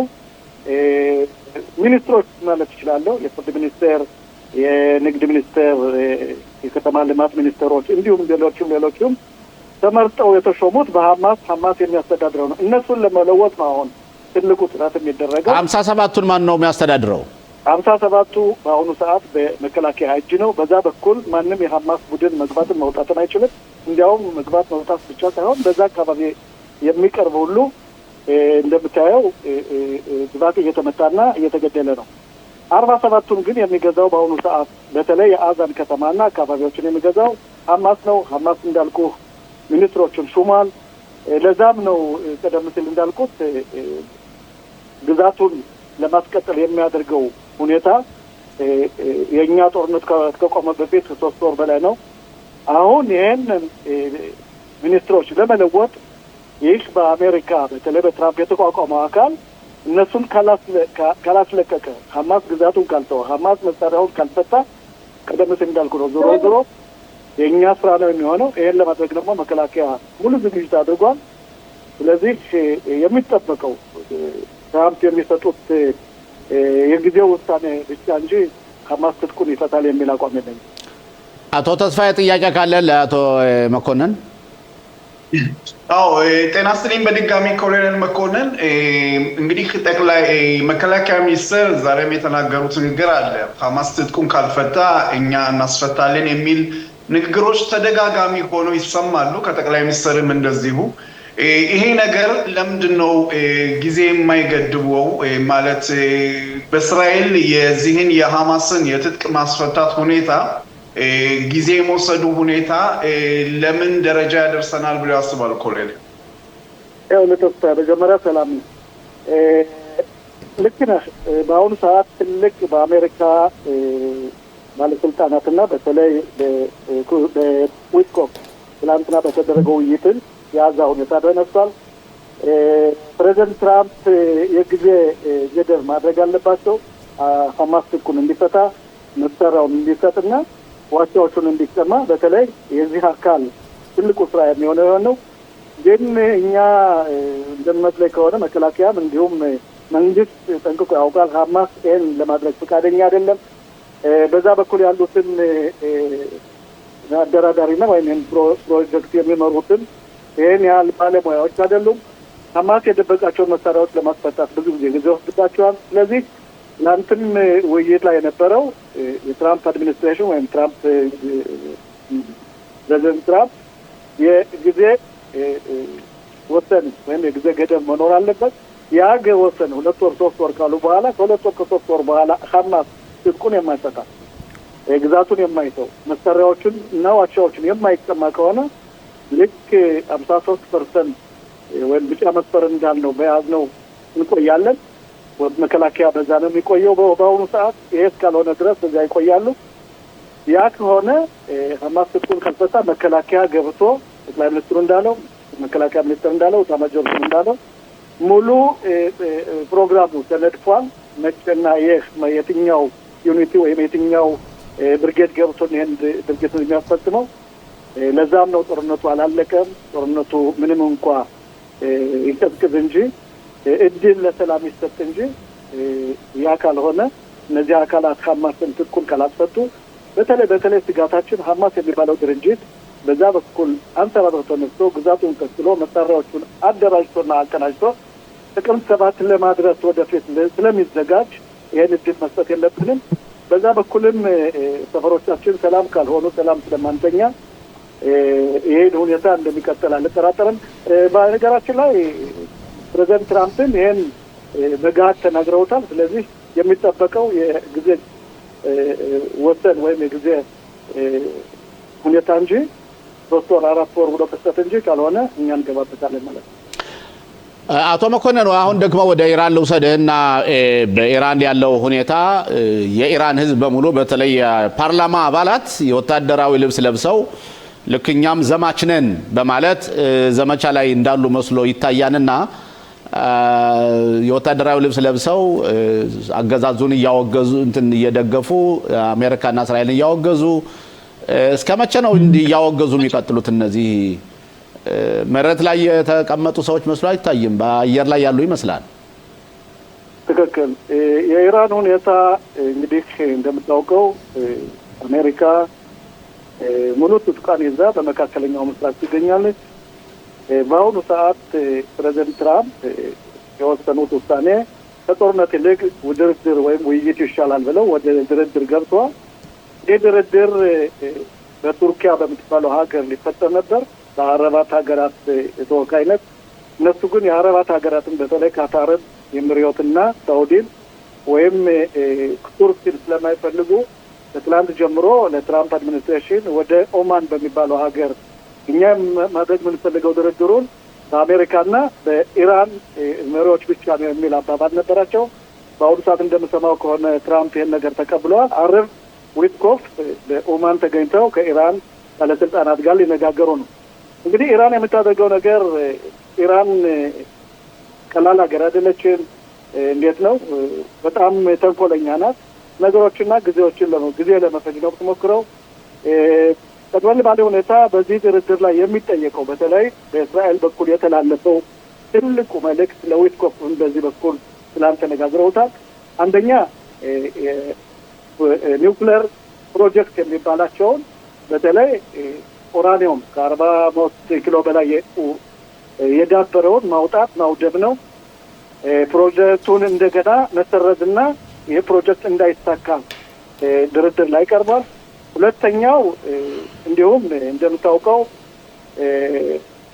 S4: ሚኒስትሮች ማለት ይችላለሁ። የፍርድ ሚኒስቴር፣ የንግድ ሚኒስቴር፣ የከተማ ልማት ሚኒስትሮች እንዲሁም ሌሎችም ተመርጠው የተሾሙት ሐማስ የሚያስተዳድረው ነው። እነሱን ለመለወጥ ነው አሁን ትልቁ ጥረት የሚደረገው።
S1: 57ቱን ማን ነው የሚያስተዳድረው?
S4: 57ቱ በአሁኑ ሰዓት በመከላከያ እጅ ነው። በዛ በኩል ማንም የሐማስ ቡድን መግባትን መውጣትን አይችልም። እንዲያውም መግባት መውጣት ብቻ ሳይሆን በዛ አካባቢ የሚቀርብ ሁሉ እንደምታየው ግባት እየተመታና እየተገደለ ነው። 47ቱን ግን የሚገዛው በአሁኑ ሰዓት በተለይ የአዛን ከተማና አካባቢዎችን የሚገዛው ሐማስ ነው። ሐማስ እንዳልኩ ሚኒስትሮችን ሹሟል። ለዛም ነው ቀደም ሲል እንዳልኩት ግዛቱን ለማስቀጠል የሚያደርገው ሁኔታ የእኛ ጦርነት ከቆመ በፊት 3 ወር በላይ ነው። አሁን ይህንን ሚኒስትሮች ለመለወጥ ይህ በአሜሪካ በተለይ በትራምፕ የተቋቋመው አካል እነሱን ካላስለቀቀ፣ ሐማስ ግዛቱን ካልተወ፣ ሐማስ መሳሪያውን ካልፈታ ቀደም ሲል እንዳልኩ ነው ዞሮ የእኛ ስራ ነው የሚሆነው። ይህን ለማድረግ ደግሞ መከላከያ ሙሉ ዝግጅት አድርጓል። ስለዚህ የሚጠበቀው ትራምፕ የሚሰጡት የጊዜው ውሳኔ ብቻ እንጂ ሐማስ ትጥቁን ይፈታል የሚል አቋም የለኝም።
S1: አቶ ተስፋዬ ጥያቄ ካለ ለአቶ መኮንን።
S3: አዎ ጤና ይስጥልኝ በድጋሚ ኮሎኔል መኮንን። እንግዲህ ጠቅላይ መከላከያ ሚኒስትር ዛሬም የተናገሩት ንግግር አለ። ሐማስ ትጥቁን ካልፈታ እኛ እናስፈታለን የሚል ንግግሮች ተደጋጋሚ ሆነው ይሰማሉ። ከጠቅላይ ሚኒስትርም እንደዚሁ ይሄ ነገር ለምንድን ነው ጊዜ የማይገድበው? ማለት በእስራኤል የዚህን የሐማስን የትጥቅ ማስፈታት ሁኔታ ጊዜ የመውሰዱ ሁኔታ ለምን ደረጃ ያደርሰናል ብሎ ያስባል ኮሎኔል?
S4: ያው ለተስፋ መጀመሪያ ሰላም ነው። ልክ ነህ። በአሁኑ ሰዓት ትልቅ በአሜሪካ ባለስልጣናትና በተለይ በዊትኮፍ ትላንትና በተደረገው ውይይትን የያዛ ሁኔታ ተነስቷል። ፕሬዚደንት ትራምፕ የጊዜ ገደብ ማድረግ አለባቸው። ሐማስ ትጥቁን እንዲፈታ መሳሪያውን እንዲሰጥና ዋሻዎቹን እንዲቀማ በተለይ የዚህ አካል ትልቁ ስራ የሚሆነው ግን እኛ እንደሚመስለኝ ከሆነ መከላከያም እንዲሁም መንግስት ጠንቅቆ ያውቃል ሐማስ ይህን ለማድረግ ፈቃደኛ አይደለም። በዛ በኩል ያሉትን አደራዳሪና ወይም ይህን ፕሮጀክት የሚመሩትን ይህን ያህል ባለሙያዎች አይደሉም። ሐማስ የደበቃቸውን መሳሪያዎች ለማስፈታት ብዙ ጊዜ ወስድባቸዋል። ስለዚህ ትናንትም ውይይት ላይ የነበረው የትራምፕ አድሚኒስትሬሽን ወይም ፕሬዚደንት ትራምፕ የጊዜ ወሰን ወይም የጊዜ ገደብ መኖር አለበት። ያ ወሰን 2 ወር 3 ወር ካሉ በኋላ ከ2 ወር ከ3 ወር በኋላ ሐማስ ትጥቁን የማይፈታ ግዛቱን የማይተው መሳሪያዎችን እና ዋሻዎችን የማይቀማ ከሆነ ልክ 53% ወይም ቢጫ መስፈር እንዳልነው በያዝነው እንቆያለን። መከላከያ በዛ ነው የሚቆየው በአሁኑ ሰዓት። ይሄ እስካልሆነ ድረስ በዛ ይቆያሉ። ያ ከሆነ ሐማስ ትጥቁን ካልፈታ መከላከያ ገብቶ ጠቅላይ ሚኒስትሩ እንዳለው መከላከያ ሚኒስትር እንዳለው ኤታማዦር ሹም እንዳለው ሙሉ ፕሮግራሙ ተነድፏል። መቼና የትኛው ዩኒቲ ወይም የትኛው ብርጌድ ገብቶ ይሄን ድርጊት የሚያስፈጽመው። ለዛም ነው ጦርነቱ አላለቀም። ጦርነቱ ምንም እንኳ ይቀዝቅዝ እንጂ እድል ለሰላም ይሰጥ እንጂ ያ ካልሆነ እነዚህ አካላት ሐማስን ትጥቁን ካላስፈቱ በተለይ ስጋታችን ሐማስ የሚባለው ድርጅት በዛ በኩል አንሰራርቶ ተነስቶ ግዛቱን ቀጥሎ መሳሪያዎቹን አደራጅቶና አቀናጅቶ ጥቅምት 7 ለማድረስ ወደፊት ስለሚዘጋጅ ይሄን እድል መስጠት የለብንም። በዛ በኩልም ሰፈሮቻችን ሰላም ካልሆኑ ሰላም ስለማንተኛ ይሄን ሁኔታ እንደሚቀጥል አልጠራጠርም። በነገራችን ላይ ፕሬዚደንት ትራምፕን ይሄን በጋድ ተናግረውታል። ስለዚህ የሚጠበቀው የጊዜ ወሰን ወይም የጊዜ ሁኔታ እንጂ 3 ወር 4 ወር ብሎ መስጠት እንጂ ካልሆነ እኛ እንገባበታለን ማለት ነው።
S1: አቶ መኮንን አሁን ደግሞ ወደ ኢራን ልውሰድህና በኢራን ያለው ሁኔታ የኢራን ሕዝብ በሙሉ በተለይ የፓርላማ አባላት የወታደራዊ ልብስ ለብሰው ልክ እኛም ዘማች ነን በማለት ዘመቻ ላይ እንዳሉ መስሎ ይታያልና የወታደራዊ ልብስ ለብሰው አገዛዙን እያወገዙ እየደገፉ አሜሪካና እስራኤልን እያወገዙ እስከ መቼ ነው እያወገዙ የሚቀጥሉት? እነዚህ መሬት ላይ የተቀመጡ ሰዎች መስሎ አይታይም፣ በአየር ላይ ያሉ ይመስላል።
S4: ትክክል። የኢራን ሁኔታ እንግዲህ እንደምታውቀው አሜሪካ ሙሉ ትጥቋን ይዛ በመካከለኛው ምስራቅ ትገኛለች። በአሁኑ ሰዓት ፕሬዚደንት ትራምፕ የወሰኑት ውሳኔ ከጦርነት ይልቅ ድርድር ወይም ውይይት ይሻላል ብለው ወደ ድርድር ገብተዋል። ይህ ድርድር በቱርኪያ በምትባለው ሀገር ሊፈጸም ነበር በአረባት ሀገራት የተወካይነት። እነሱ ግን የአረባት ሀገራትን በተለይ ካታርን፣ ኤሚሬትና ሳውዲን ወይም ቱርክን ስለማይፈልጉ ከትላንት ጀምሮ ለትራምፕ አድሚኒስትሬሽን ወደ ኦማን በሚባለው ሀገር እኛ ማድረግ የምንፈልገው ድርድሩን በአሜሪካና በኢራን መሪዎች ብቻ ነው የሚል አባባል ነበራቸው። በአሁኑ ሰዓት እንደምሰማው ከሆነ ትራምፕ ይህን ነገር ተቀብለዋል። አርብ ዊትኮፍ በኦማን ተገኝተው ከኢራን ባለስልጣናት ጋር ሊነጋገሩ ነው። እንግዲህ ኢራን የምታደርገው ነገር ኢራን ቀላል ሀገር አይደለችም። እንዴት ነው? በጣም ተንኮለኛ ናት። ነገሮችና ጊዜ ለመፈጅ ነው የምትሞክረው። ጠቅለል ባለ ሁኔታ በዚህ ድርድር ላይ የሚጠየቀው በተለይ በእስራኤል በኩል የተላለፈው ትልቁ መልእክት ለዊትኮፍ በዚህ በኩል ትላንት ተነጋግረውታል። አንደኛ ኒውክሌር ፕሮጀክት የሚባላቸውን በተለይ ኡራኒየም ከ40 ኪሎ በላይ የዳበረውን ማውጣት ማውደብ ነው። ፕሮጀክቱን እንደገና መሰረዝና ይህ ፕሮጀክት እንዳይሳካ ድርድር ላይ ቀርቧል። ሁለተኛው እንዲሁም እንደምታውቀው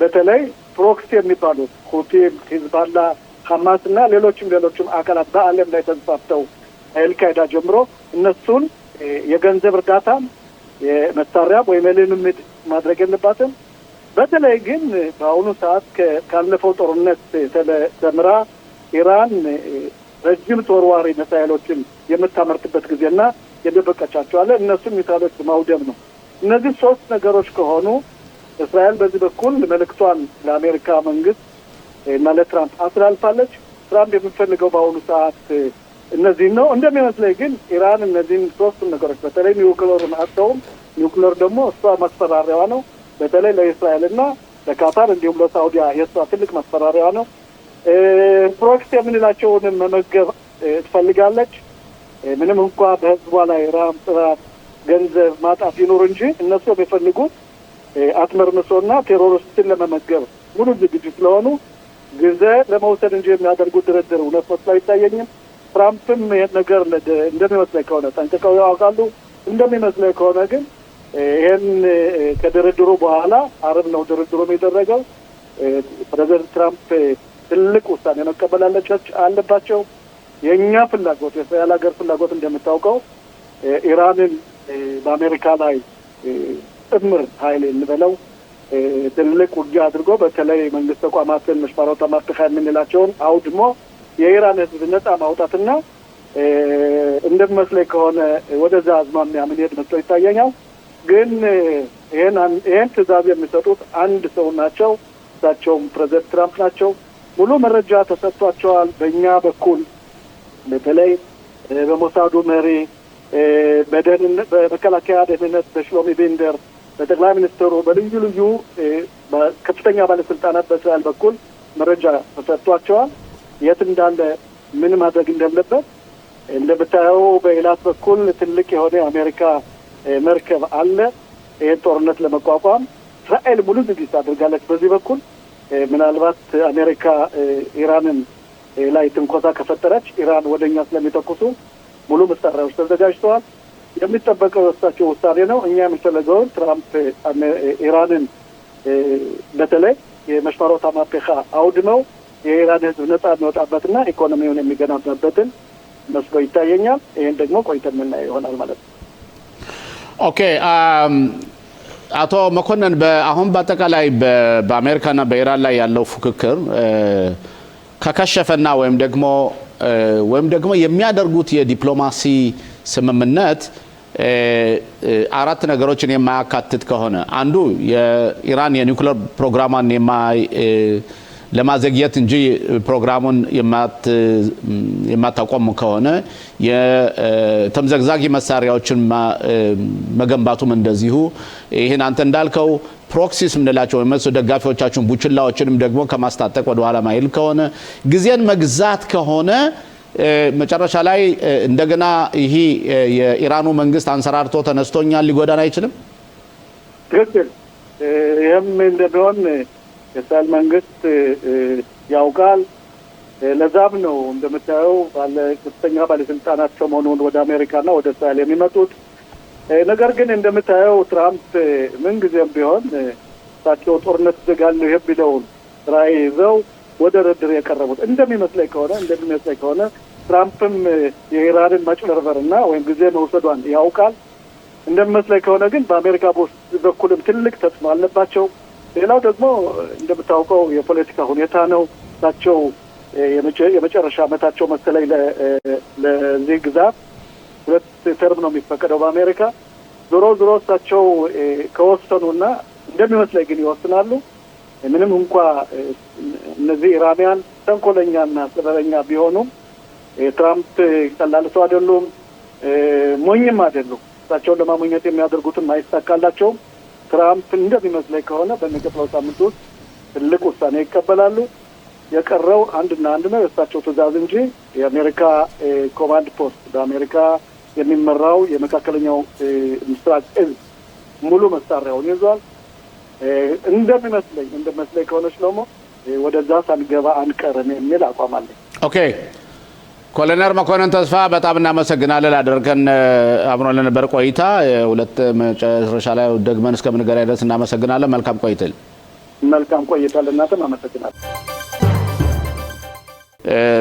S4: በተለይ ፕሮክሲ የሚባሉት ሁቲ፣ ሂዝባላ፣ ሐማስ እና ሌሎችም አካላት በዓለም ላይ ተንሳፍተው አልቃይዳ ጀምሮ እነሱን የገንዘብ እርዳታ የመሳሪያ ወይም የልምምድ ማድረግ የለባትም። በተለይ ግን በአሁኑ ሰዓት ካለፈው ጦርነት ተምራ ኢራን ረጅም ተወርዋሪ ሚሳይሎችን የምታመርትበት ጊዜና የደበቀቻቸው አለ። እነሱም ሚሳይሎች ማውደም ነው። እነዚህ ሶስት ነገሮች ከሆኑ እስራኤል በዚህ በኩል መልእክቷን ለአሜሪካ መንግስት እና ለትራምፕ አስተላልፋለች። ትራምፕ የሚፈልገው በአሁኑ ሰዓት እነዚህ ነው። እንደሚመስለኝ ግን ኢራን እነዚህን ሶስት ነገሮች በተለይ ኒውክሌርን አጥተውም ኒውክሌር ደግሞ እሷ ማስፈራሪያዋ ነው። በተለይ ለእስራኤልና ለካታር እንዲሁም ለሳውዲያ የእሷ ትልቅ ማስፈራሪያዋ ነው። ፕሮክሲ የምንላቸውንም መመገብ ትፈልጋለች። ምንም እንኳ በህዝቧ ላይ ራም፣ ጥራት፣ ገንዘብ ማጣት ይኖር እንጂ እነሱ የሚፈልጉት አትመርምሶና ቴሮሪስትን ለመመገብ ሙሉ ዝግጁ ስለሆኑ ጊዜ ለመውሰድ እንጂ የሚያደርጉት ድርድር እውነት መስሎ አይታየኝም። ትራምፕም ይህን ነገር እንደሚመስለኝ ከሆነ ጠንቅቀው ያውቃሉ። እንደሚመስለኝ ከሆነ ግን ይህን ከድርድሩ በኋላ አርብ ነው ድርድሩ የሚደረገው። ፕሬዚደንት ትራምፕ ትልቅ ውሳኔ መቀበል አለባቸው። የእኛ ፍላጎት የእስራኤል ሀገር ፍላጎት እንደምታውቀው ኢራንን በአሜሪካ ላይ ጥምር ኃይል እንበለው ትልቅ ውጊያ አድርጎ በተለይ መንግስት ተቋማትን መሽማሮታ ማፍተሻ የምንላቸውን አውድሞ የኢራን ህዝብ ነጻ ማውጣትና እንደሚመስለኝ ከሆነ ወደዛ አዝማሚያ የምንሄድ መስሎ ይታየኛል። ግን ይህን ትዕዛዝ የሚሰጡት አንድ ሰው ናቸው። እሳቸውም ፕሬዚደንት ትራምፕ ናቸው። ሙሉ መረጃ ተሰጥቷቸዋል። በእኛ በኩል በተለይ በሞሳዱ መሪ በመከላከያ ደህንነት በሽሎሚ ቤንደር በጠቅላይ ሚኒስትሩ በልዩ ልዩ ከፍተኛ ባለስልጣናት በእስራኤል በኩል መረጃ ተሰጥቷቸዋል። የት እንዳለ ምን ማድረግ እንደሌለበት እንደምታየው በኢላት በኩል ትልቅ የሆነ የአሜሪካ መርከብ አለ። ይህን ጦርነት ለመቋቋም እስራኤል ሙሉ ዝግጅት አድርጋለች። በዚህ በኩል ምናልባት አሜሪካ ኢራንን ላይ ትንኮሳ ከፈጠረች ኢራን ወደኛ ስለሚተኩሱ ሙሉ መሳሪያዎች ተዘጋጅተዋል። የሚጠበቀው የእሳቸው ውሳኔ ነው። እኛ የሚፈለገውን ትራምፕ ኢራንን በተለይ የመሽማሮታ ማፔኻ አውድመው የኢራን ህዝብ ነጻ የሚወጣበትና ኢኮኖሚውን የሚገነባበትን መስሎ ይታየኛል። ይህን ደግሞ ቆይተን የምናየው ይሆናል ማለት ነው።
S1: ኦኬ አቶ መኮንን አሁን በአጠቃላይ በአሜሪካና በኢራን ላይ ያለው ፉክክር ከከሸፈና ወይም ደግሞ የሚያደርጉት የዲፕሎማሲ ስምምነት አራት ነገሮችን የማያካትት ከሆነ አንዱ የኢራን የኒውክሌር ፕሮግራሟን ለማዘግየት እንጂ ፕሮግራሙን የማታቆም ከሆነ የተምዘግዛጊ መሳሪያዎችን መገንባቱም እንደዚሁ ይህን አንተ እንዳልከው ፕሮክሲስ ምንላቸው ወይም ደጋፊዎቻችን ቡችላዎችንም ደግሞ ከማስታጠቅ ወደ ኋላ ማይል ከሆነ ጊዜን መግዛት ከሆነ መጨረሻ ላይ እንደገና ይሄ የኢራኑ መንግስት አንሰራርቶ ተነስቶኛል ሊጎዳን አይችልም።
S4: ትክክል። ይህም እንደሚሆን የእስራኤል መንግስት ያውቃል። ለዛም ነው እንደምታየው ከፍተኛ ባለስልጣናት ሰሞኑን ወደ አሜሪካና ወደ እስራኤል የሚመጡት። ነገር ግን እንደምታየው ትራምፕ ምንጊዜም ቢሆን እሳቸው ጦርነት ዘጋለሁ የሚለውን ራዕይ ይዘው ወደ ድርድር የቀረቡት እንደሚመስለኝ ከሆነ ትራምፕም የኢራንን መጭበርበርና ወይም ጊዜ መውሰዷን ያውቃል። እንደሚመስለኝ ከሆነ ግን በአሜሪካ በኩልም ትልቅ ተጽዕኖ አለባቸው። ሌላው ደግሞ እንደምታውቀው የፖለቲካ ሁኔታ ነው። እሳቸው የመጨረሻ ዓመታቸው መሰለኝ ለዚህ ግዛት 2 ተርም ነው የሚፈቀደው በአሜሪካ። ዞሮ እሳቸው ከወሰኑና እንደሚመስለኝ ግን ይወስናሉ። ምንም እንኳ እነዚህ ኢራንያን ተንኮለኛና ጥበበኛ ቢሆኑም ትራምፕ ቀላል ሰው አይደሉም፣ ሞኝም አይደሉም። እሳቸውን ለማሞኘት የሚያደርጉትም አይሳካላቸውም። ትራምፕ እንደሚመስለኝ ከሆነ በሚቀጥለው ሳምንት ውስጥ ትልቅ ውሳኔ ይቀበላሉ። የቀረው አንድና አንድ ነው፣ የእሳቸው ትዕዛዝ እንጂ የአሜሪካ ኮማንድ ፖስት በአሜሪካ የሚመራው የመካከለኛው ምስራቅ እዝ ሙሉ መሳሪያውን ይዟል። እንደሚመስለኝ ከሆነች ደግሞ ወደዛ ሳንገባ አንቀርም የሚል አቋም አለኝ።
S1: ኦኬ ኮሎኔል መኮንን ተስፋ በጣም እናመሰግናለን ላደረገን አብሮን ለነበር ቆይታ። ሁለት መጨረሻ ላይ ደግመን እስከምንገናኝ ድረስ እናመሰግናለን። መልካም ቆይታ።
S4: መልካም ቆይታ ለእናንተም አመሰግናለሁ።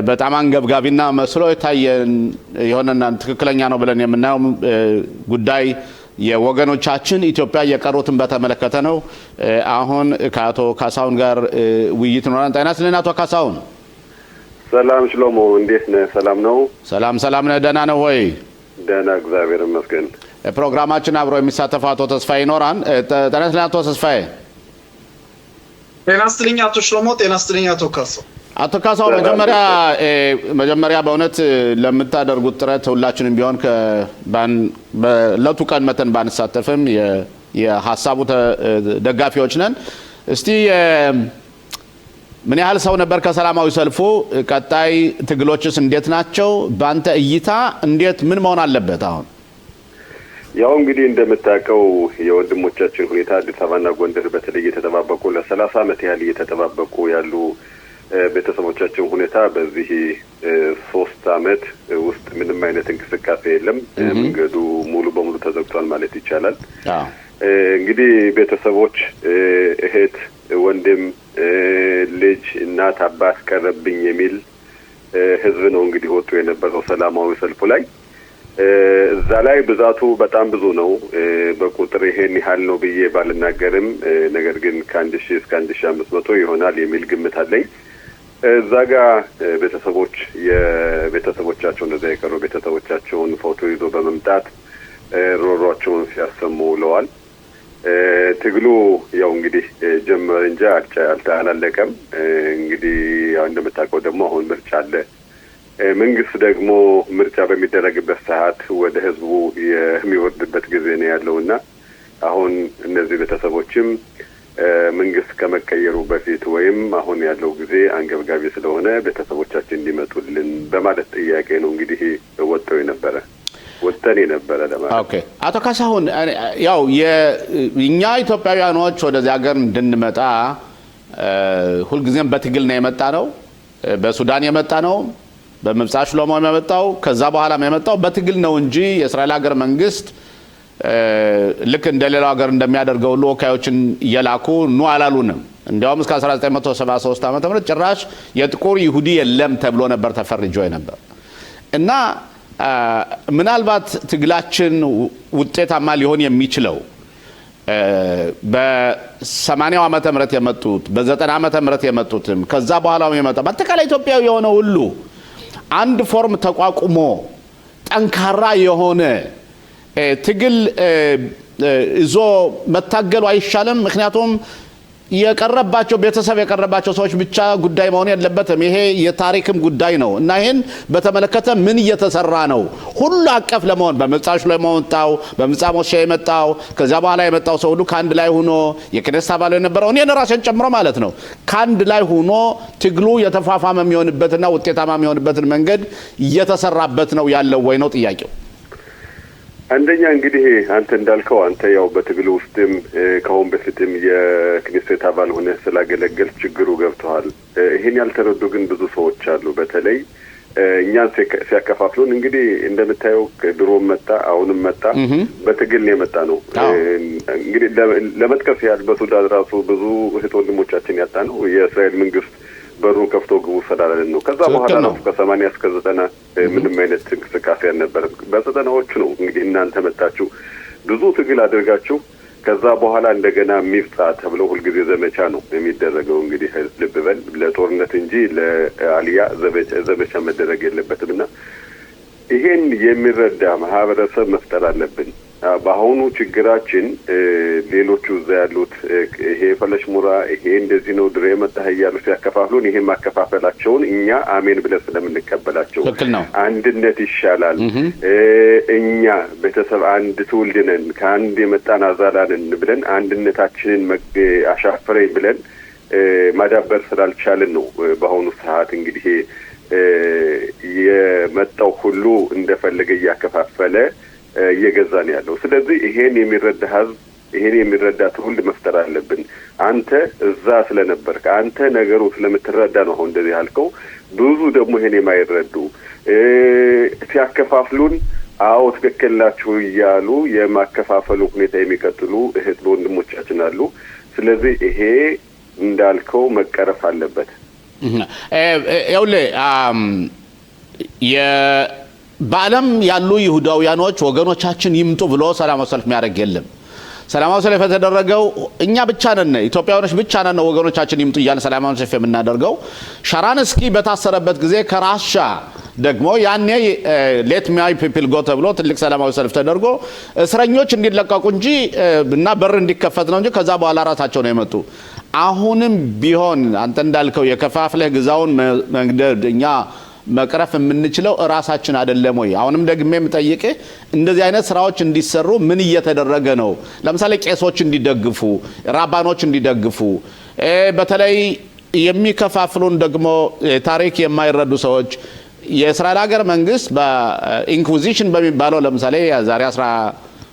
S1: በጣም አንገብጋቢና መስሎ የታየን የሆነና ትክክለኛ ነው ብለን የምናየው ጉዳይ የወገኖቻችን ኢትዮጵያ የቀሩትን በተመለከተ ነው። አሁን ከአቶ ካሳሁን ጋር ውይይት ነው። ጤና ይስጥልኝ አቶ ካሳሁን።
S5: ሰላም ሽሎሞ፣ እንዴት ነህ? ሰላም ነው?
S1: ሰላም ነህ? ደህና ነው ወይ?
S5: ደህና እግዚአብሔር ይመስገን።
S1: ፕሮግራማችን አብሮ የሚሳተፍ አቶ ተስፋዬ ይኖራል። ጤና ይስጥልኝ አቶ ተስፋዬ።
S3: ጤና ይስጥልኝ አቶ ሽሎሞ። ጤና ይስጥልኝ አቶ ካሳሁን።
S1: አቶ ካሳሁን መጀመሪያ በእውነት ለምታደርጉት ጥረት ሁላችንም ቢሆን በለቱ ቀን መተን ባንሳተፍም የሀሳቡ ደጋፊዎች ነን። እስቲ ምን ያህል ሰው ነበር ከሰላማዊ ሰልፉ? ቀጣይ ትግሎችስ እንዴት ናቸው? በአንተ እይታ ምን መሆን አለበት? አሁን
S5: ያው እንግዲህ እንደምታውቀው የወንድሞቻችን ሁኔታ አዲስ አበባና ጎንደር በተለይ እየተጠባበቁ ለ30 ዓመት ያህል እየተጠባበቁ ያሉ ቤተሰቦቻችን ሁኔታ በዚህ 3 ዓመት ውስጥ ምንም አይነት እንቅስቃሴ የለም። መንገዱ ሙሉ በሙሉ ተዘግቷል ማለት ይቻላል። እንግዲህ ቤተሰቦች እህት፣ ወንድም፣ ልጅ፣ እናት፣ አባት ቀረብኝ የሚል ህዝብ ነው እንግዲህ ወጥቶ የነበረው ሰላማዊ ሰልፉ ላይ። እዛ ላይ ብዛቱ በጣም ብዙ ነው። በቁጥር ይሄን ያህል ነው ብዬ ባልናገርም ነገር ግን ከ1000 እስከ 1500 ይሆናል የሚል ግምት አለኝ። እዛ ጋር ቤተሰቦች የቤተሰቦቻቸውን እዛ የቀሩ ቤተሰቦቻቸውን ፎቶ ይዞ በመምጣት ሮሯቸውን ሲያሰሙ ውለዋል። ትግሉ ያው እንግዲህ ጀመረ እንጂ አላለቀም። እንግዲህ ያው እንደምታውቀው ደግሞ አሁን ምርጫ አለ። መንግስት ደግሞ ምርጫ በሚደረግበት ሰዓት ወደ ህዝቡ የሚወርድበት ጊዜ ነው ያለውና አሁን እነዚህ ቤተሰቦችም መንግስት ከመቀየሩ በፊት ወይም አሁን ያለው ጊዜ አንገብጋቢ ስለሆነ ቤተሰቦቻችን እንዲመጡልን በማለት ጥያቄ ነው እንግዲህ ወጥተን የነበረ ለማለት።
S1: ኦኬ አቶ ካሳሁን፣ ያው የኛ ኢትዮጵያውያኖች ወደዚህ ሀገር እንድንመጣ ሁልጊዜም በትግል ነው የመጣ ነው። በሱዳን የመጣ ነው፣ በመብጻ ሽሎሞ የመጣው፣ ከዛ በኋላም የመጣው በትግል ነው እንጂ የእስራኤል ሀገር መንግስት ልክ እንደሌላው ሀገር እንደሚያደርገው ሁሉ ወካዮችን እየላኩ ኑ አላሉንም። እንዲያውም እስከ 1973 ዓ.ም ጭራሽ የጥቁር ይሁዲ የለም ተብሎ ነበር ተፈርጆ ነበር እና ምናልባት ትግላችን ውጤታማ ሊሆን የሚችለው በ80 ዓመተ ምህረት የመጡት በ90 ዓመተ ምህረት የመጡትም ከዛ በኋላው የመጣው በአጠቃላይ ኢትዮጵያዊ የሆነ ሁሉ አንድ ፎርም ተቋቁሞ ጠንካራ የሆነ ትግል ይዞ መታገሉ አይሻልም? ምክንያቱም የቀረባቸው ቤተሰብ የቀረባቸው ሰዎች ብቻ ጉዳይ መሆን የለበትም። ይሄ የታሪክም ጉዳይ ነው እና ይሄን በተመለከተ ምን እየተሰራ ነው? ሁሉ አቀፍ ለመሆን በመብጻሽ ላይ መውጣው በመብጻ ሞሻ የመጣው ከዛ በኋላ የመጣው ሰው ሁሉ ካንድ ላይ ሆኖ የክነሳ ባለ የነበረው እኔን ራሴን ጨምሮ ማለት ነው ካንድ ላይ ሆኖ ትግሉ የተፋፋመ የሚሆንበትና ውጤታማ የሚሆንበትን መንገድ እየተሰራበት ነው ያለው ወይ ነው ጥያቄው።
S5: አንደኛ እንግዲህ አንተ እንዳልከው አንተ ያው በትግሉ ውስጥም ከሆን በፊትም የክኔሴት አባል ሆነ ስላገለገል ችግሩ ገብተዋል። ይሄን ያልተረዱ ግን ብዙ ሰዎች አሉ። በተለይ እኛን ሲያከፋፍሉን እንግዲህ እንደምታየው ድሮም መጣ አሁንም መጣ በትግል ነው የመጣ ነው። እንግዲህ ለመጥቀስ ያህል በሱዳን ራሱ ብዙ እህት ወንድሞቻችን ያጣ ነው። የእስራኤል መንግስት በሩን ከፍቶ ግቡ ሰላለን ነው። ከዛ በኋላ ነው ከ80 እስከ 90 ምንም አይነት እንቅስቃሴ አልነበረም። በ90ዎቹ ነው እንግዲህ እናንተ መጣችሁ ብዙ ትግል አድርጋችሁ ከዛ በኋላ እንደገና ሚፍጣ ተብሎ ሁልጊዜ ዘመቻ ነው የሚደረገው። እንግዲህ ልብ በል ለጦርነት እንጂ ለአልያ ዘመቻ መደረግ የለበትምና ይሄን የሚረዳ ማህበረሰብ መፍጠር አለብን። በአሁኑ ችግራችን ሌሎቹ እዛ ያሉት ይሄ ፈለሽ ሙራ ይሄ እንደዚህ ነው ድሬ መጣህ እያሉ ሲያከፋፍሉን ይሄ ማከፋፈላቸውን እኛ አሜን ብለን ስለምንቀበላቸው አንድነት ይሻላል። እኛ ቤተሰብ አንድ ትውልድ ነን ከአንድ የመጣን አዛላንን ብለን አንድነታችንን አሻፈረኝ ብለን ማዳበር ስላልቻልን ነው በአሁኑ ሰዓት እንግዲህ የመጣው ሁሉ እንደፈለገ እያከፋፈለ እየገዛን ያለው። ስለዚህ ይሄን የሚረዳ ህዝብ ይሄን የሚረዳ ትውልድ መፍጠር አለብን። አንተ እዛ ስለነበርክ አንተ ነገሩ ስለምትረዳ ነው አሁን እንደዚህ ያልከው። ብዙ ደግሞ ይሄን የማይረዱ ሲያከፋፍሉን አዎ ትክክል ናችሁ እያሉ የማከፋፈሉ ሁኔታ የሚቀጥሉ እህት ወንድሞቻችን አሉ። ስለዚህ ይሄ እንዳልከው መቀረፍ አለበት።
S1: በዓለም ያሉ ይሁዳውያኖች ወገኖቻችን ይምጡ ብሎ ሰላማዊ ሰልፍ የሚያደርግ የለም። ሰላማዊ ሰልፍ የተደረገው እኛ ብቻ ነን፣ ኢትዮጵያውያኖች ብቻ ነን ወገኖቻችን ይምጡ እያልን ሰላማዊ ሰልፍ የምናደርገው። ሻራንስኪ በታሰረበት ጊዜ ከራሻ ደግሞ ያኔ ሌት ማይ ፒፕል ጎ ተብሎ ትልቅ ሰላማዊ ሰልፍ ተደርጎ እስረኞች እንዲለቀቁ እንጂ እና በር እንዲከፈት ነው እንጂ ከዛ በኋላ ራሳቸው ነው የመጡ። አሁንም ቢሆን አንተ እንዳልከው የከፋፍለህ ግዛውን መንገድ እኛ መቅረፍ የምንችለው ራሳችን አይደለም ወይ? አሁንም ደግሜ የምጠይቅህ እንደዚህ አይነት ስራዎች እንዲሰሩ ምን እየተደረገ ነው? ለምሳሌ ቄሶች እንዲደግፉ፣ ራባኖች እንዲደግፉ፣ በተለይ የሚከፋፍሉን ደግሞ ታሪክ የማይረዱ ሰዎች የእስራኤል ሀገር መንግስት በኢንኩዊዚሽን በሚባለው ለምሳሌ ዛሬ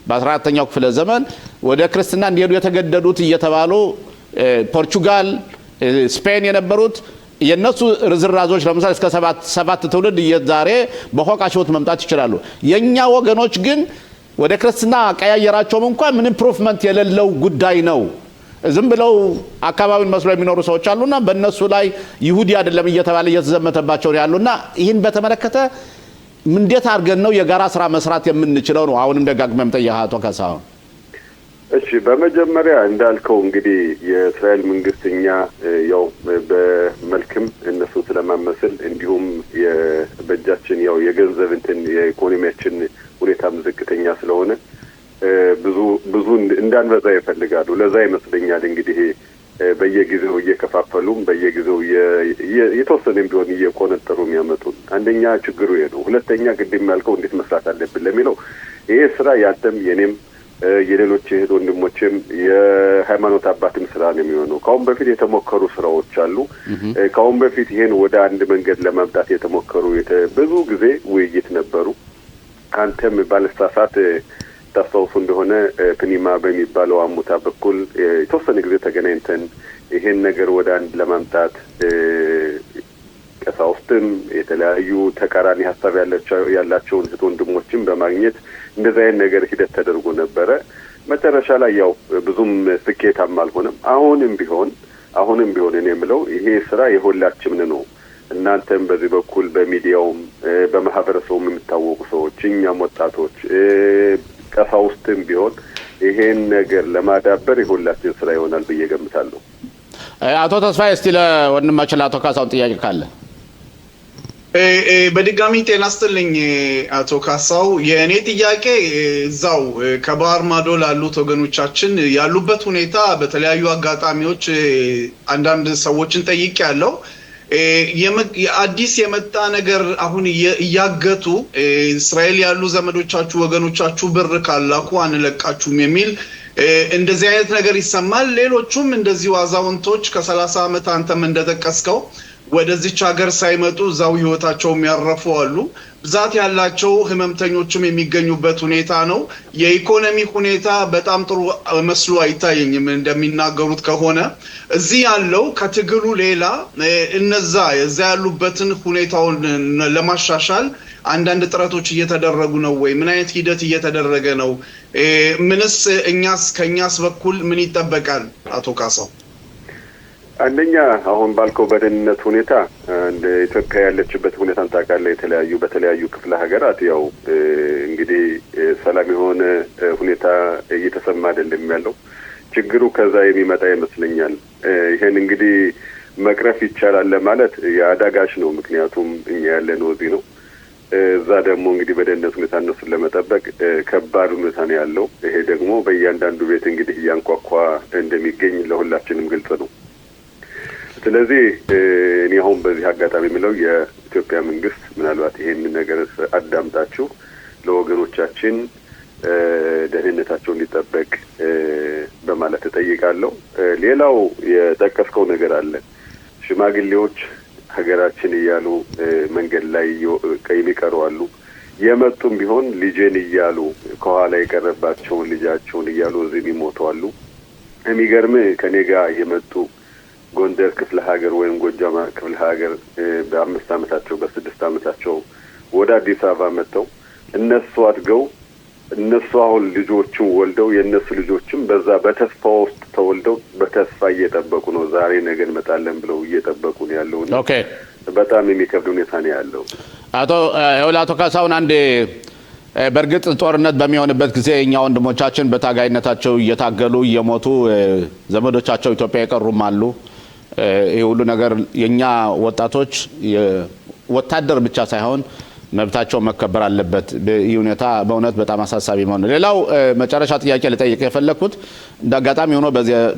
S1: በ14ኛው ክፍለ ዘመን ወደ ክርስትና እንዲሄዱ የተገደዱት እየተባሉ ፖርቹጋል፣ ስፔን የነበሩት የነሱ ርዝራዞች ለምሳሌ እስከ 7 ትውልድ ዛሬ በሆቃቸውት መምጣት ይችላሉ። የኛ ወገኖች ግን ወደ ክርስትና ቀያየራቸውም እንኳን ምንም ፕሩፍመንት የሌለው ጉዳይ ነው። ዝም ብለው አካባቢውን መስሎ የሚኖሩ ሰዎች አሉና በእነሱ ላይ ይሁዲ አይደለም እየተባለ እየተዘመተባቸው ያሉና ይህን በተመለከተ እንዴት አድርገን ነው የጋራ ስራ መስራት የምንችለው ነው? አሁንም ደጋግመም ጠየቀ አቶ ካሳሁን።
S5: እሺ፣ በመጀመሪያ እንዳልከው እንግዲህ የእስራኤል መንግስትኛ ያው በመልክም እነሱ ስለማመስል እንዲሁም የበጃችን ያው የገንዘብ የኢኮኖሚያችን ሁኔታም ዝቅተኛ ስለሆነ ብዙ እንዳንበዛ ይፈልጋሉ። ለዛ ይመስለኛል እንግዲህ በየጊዜው እየከፋፈሉም በየጊዜው የተወሰነም ቢሆን እየቆነጠሩ የሚያመጡን። አንደኛ ችግሩ ይሄ ነው። ሁለተኛ ቅድም ያልከው እንዴት መስራት አለብን ለሚለው ይሄ ስራ ያንተም የኔም የሌሎች እህት ወንድሞችም የሃይማኖት አባትም ስራ ነው የሚሆነው። ካሁን በፊት የተሞከሩ ስራዎች አሉ። ካሁን በፊት ይሄን ወደ አንድ መንገድ ለማምጣት የተሞከሩ ብዙ ጊዜ ውይይት ነበሩ። አንተም ባለስታሳት ታስታውሱ እንደሆነ ፕኒማ በሚባለው አሙታ በኩል የተወሰነ ጊዜ ተገናኝተን ይሄን ነገር ወደ አንድ ለማምጣት ቀሳውስትም የተለያዩ ተቃራኒ ሀሳብ ያላቸውን እህት ወንድሞችም በማግኘት እንደዛ አይነት ነገር ሂደት ተደርጎ ነበረ። መጨረሻ ላይ ያው ብዙም ስኬታማ አልሆነም። አሁንም ቢሆን እኔ የምለው ይሄ ስራ የሁላችንም ነው። እናንተም በዚህ በኩል በሚዲያውም በማህበረሰቡም የምታወቁ ሰዎች፣ እኛም ወጣቶች፣ ቀሳውስትም ቢሆን ይሄን ነገር ለማዳበር የሁላችን ስራ ይሆናል ብዬ ገምታለሁ።
S1: አቶ ተስፋዬ እስቲ ለወንድማችን ለአቶ ካሳሁን ጥያቄ ካለ።
S3: በድጋሚ ጤና ይስጥልኝ አቶ ካሳው። የእኔ ጥያቄ እዛው ከባህር ማዶ ላሉት ወገኖቻችን ያሉበት ሁኔታ በተለያዩ አጋጣሚዎች አንዳንድ ሰዎችን ጠይቄያለሁ። አዲስ የመጣ ነገር አሁን እያገቱ እስራኤል ያሉ ዘመዶቻችሁ ወገኖቻችሁ ብር ካላኩ አንለቃችሁም የሚል እንደዚህ አይነት ነገር ይሰማል። ሌሎቹም እንደዚህ አዛውንቶች ከ30 ዓመት አንተም እንደጠቀስከው ወደዚች ሀገር ሳይመጡ እዛው ህይወታቸው የሚያረፉ አሉ። ብዛት ያላቸው ህመምተኞችም የሚገኙበት ሁኔታ ነው። የኢኮኖሚ ሁኔታ በጣም ጥሩ መስሎ አይታየኝም እንደሚናገሩት ከሆነ። እዚህ ያለው ከትግሉ ሌላ እነዛ ያሉበትን ሁኔታውን ለማሻሻል አንዳንድ ጥረቶች እየተደረጉ ነው ወይ? ምን አይነት ሂደት እየተደረገ ነው? ምንስ ከኛስ በኩል ምን ይጠበቃል? አቶ ካሳው።
S5: አንደኛ አሁን ባልከው በደህንነት ሁኔታ እንደ ኢትዮጵያ ያለችበት ሁኔታን ታውቃለህ። በተለያዩ ክፍለ ሀገራት ያው እንግዲህ ሰላም የሆነ ሁኔታ እየተሰማ አይደለም ያለው። ችግሩ ከዛ የሚመጣ ይመስለኛል። ይሄን እንግዲህ መቅረፍ ይቻላል ለማለት ያዳጋች ነው። ምክንያቱም እኛ ያለነው እዚህ ነው። እዛ ደግሞ እንግዲህ በደህንነት ሁኔታ እነሱን ለመጠበቅ ከባድ ሁኔታ ነው ያለው። ይሄ ደግሞ በእያንዳንዱ ቤት እንግዲህ እያንኳኳ እንደሚገኝ ለሁላችንም ግልጽ ነው። ስለዚህ እኔ አሁን በዚህ አጋጣሚ የምለው የኢትዮጵያ መንግስት ምናልባት ይሄን ነገር አዳምጣችሁ ለወገኖቻችን ደህንነታቸው እንዲጠበቅ በማለት እጠይቃለሁ። ሌላው የጠቀስከው ነገር አለ። ሽማግሌዎች ሀገራችን እያሉ መንገድ ላይ የሚቀሩ አሉ። የመጡም ቢሆን ልጄን እያሉ ከኋላ የቀረባቸውን ልጃቸውን እያሉ እዚህ የሚሞቱ አሉ። የሚገርም ከኔ ጋር የመጡ ጎንደር ክፍለ ሀገር ወይም ጎጃም ክፍለ ሀገር በ5 ዓመታቸው በ6 ዓመታቸው ወደ አዲስ አበባ መጥተው እነሱ አድገው እነሱ አሁን ልጆቹን ወልደው የነሱ ልጆችም በዛ በተስፋ ውስጥ ተወልደው በተስፋ እየጠበቁ ነው። ዛሬ ነገ እንመጣለን ብለው እየጠበቁ ነው ያለው።
S1: ኦኬ
S5: በጣም የሚከብድ ሁኔታ ነው ያለው።
S1: አቶ ካሳሁን አንዴ በእርግጥ ጦርነት በሚሆንበት ጊዜ እኛ ወንድሞቻችን በታጋይነታቸው እየታገሉ እየሞቱ ዘመዶቻቸው ኢትዮጵያ የቀሩም አሉ። ይሄ ሁሉ ነገር የኛ ወጣቶች ወታደር ብቻ ሳይሆን መብታቸው መከበር አለበት። ይህ ሁኔታ በእውነት በጣም አሳሳቢ ነው። ሌላው መጨረሻ ጥያቄ ልጠይቅ የፈለኩት እንዳጋጣሚ ሆኖ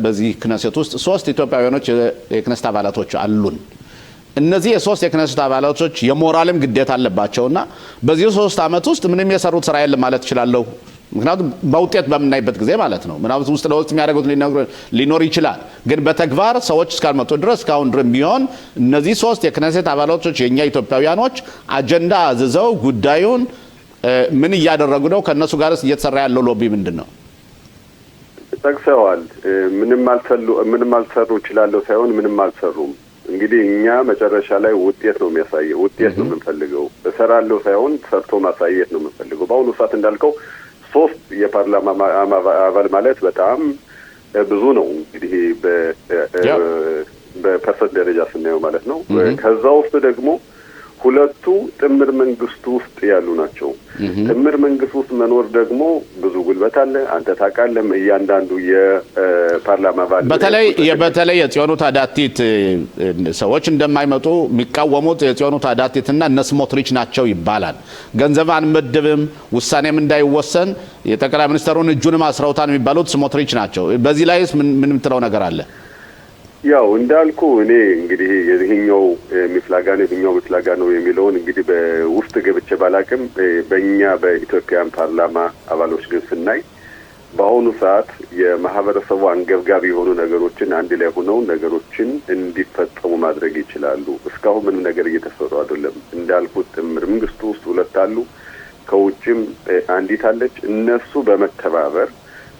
S1: በዚህ ክነሴት ውስጥ 3 ኢትዮጵያውያኖች የክነሴት አባላቶች አሉን። እነዚህ የ3 የክነሴት አባላቶች የሞራልም ግዴታ አለባቸውና በዚህ 3 አመት ውስጥ ምንም የሰሩት ስራ የለም ማለት እችላለሁ። ምክንያቱም በውጤት በምናይበት ጊዜ ማለት ነው። ምናልባት ውስጥ ለውስጥ የሚያደርጉት ሊኖር ይችላል። ግን በተግባር ሰዎች እስካልመጡ ድረስ እስካሁን ድረስ ቢሆን እነዚህ 3 የክነሴት አባላቶች የኛ ኢትዮጵያውያኖች አጀንዳ አዝዘው ጉዳዩን ምን እያደረጉ ነው? ከነሱ ጋርስ እየተሰራ ያለው ሎቢ ምንድነው?
S5: ጠቅሰዋል። ምንም አልሰሩ ይችላል ሳይሆን ምንም አልሰሩም። እንግዲህ እኛ መጨረሻ ላይ ውጤት ነው የሚያሳየው። ውጤት ነው የምንፈልገው። እሰራለሁ ሳይሆን ሰርቶ ማሳየት ነው የምንፈልገው። በአሁኑ ሰዓት እንዳልከው 3 የፓርላማ አባል ማለት በጣም ብዙ ነው። እንግዲህ በፐርሰንት ደረጃ ስናየው ማለት ነው። ከዛ ውስጥ ደግሞ 2 ጥምር መንግስቱ ውስጥ ያሉ ናቸው። ጥምር መንግስቱ ውስጥ መኖር ደግሞ ብዙ ጉልበት አለ። አንተ ታውቃለህ። እያንዳንዱ የፓርላማ አባል
S1: በተለይ የጽዮኑ ታዳቲት ሰዎች እንደማይመጡ የሚቃወሙት የጽዮኑ ታዳቲትና እነ ስሞትሪች ናቸው ይባላል። ገንዘብ አንመድብም፣ ውሳኔም እንዳይወሰን የጠቅላይ ሚኒስትሩን እጁንም አስረውታን የሚባሉት ስሞትሪች ናቸው። በዚህ ላይስ ምን የምትለው ነገር አለ?
S5: ያው እንዳልኩ እኔ እንግዲህ የዚህኛው ሚፍላጋ ነው የዚህኛው ሚፍላጋ ነው የሚለውን እንግዲህ በውስጥ ገብቼ ባላቅም በእኛ በኢትዮጵያን ፓርላማ አባሎች ግን ስናይ በአሁኑ ሰዓት የማህበረሰቡ አንገብጋቢ የሆኑ ነገሮችን አንድ ላይ ሆነው ነገሮችን እንዲፈጸሙ ማድረግ ይችላሉ። እስካሁን ምንም ነገር እየተሰሩ አይደለም። እንዳልኩት ጥምር መንግስቱ ውስጥ 2 አሉ፣ ከውጭም አንዲት አለች። እነሱ በመተባበር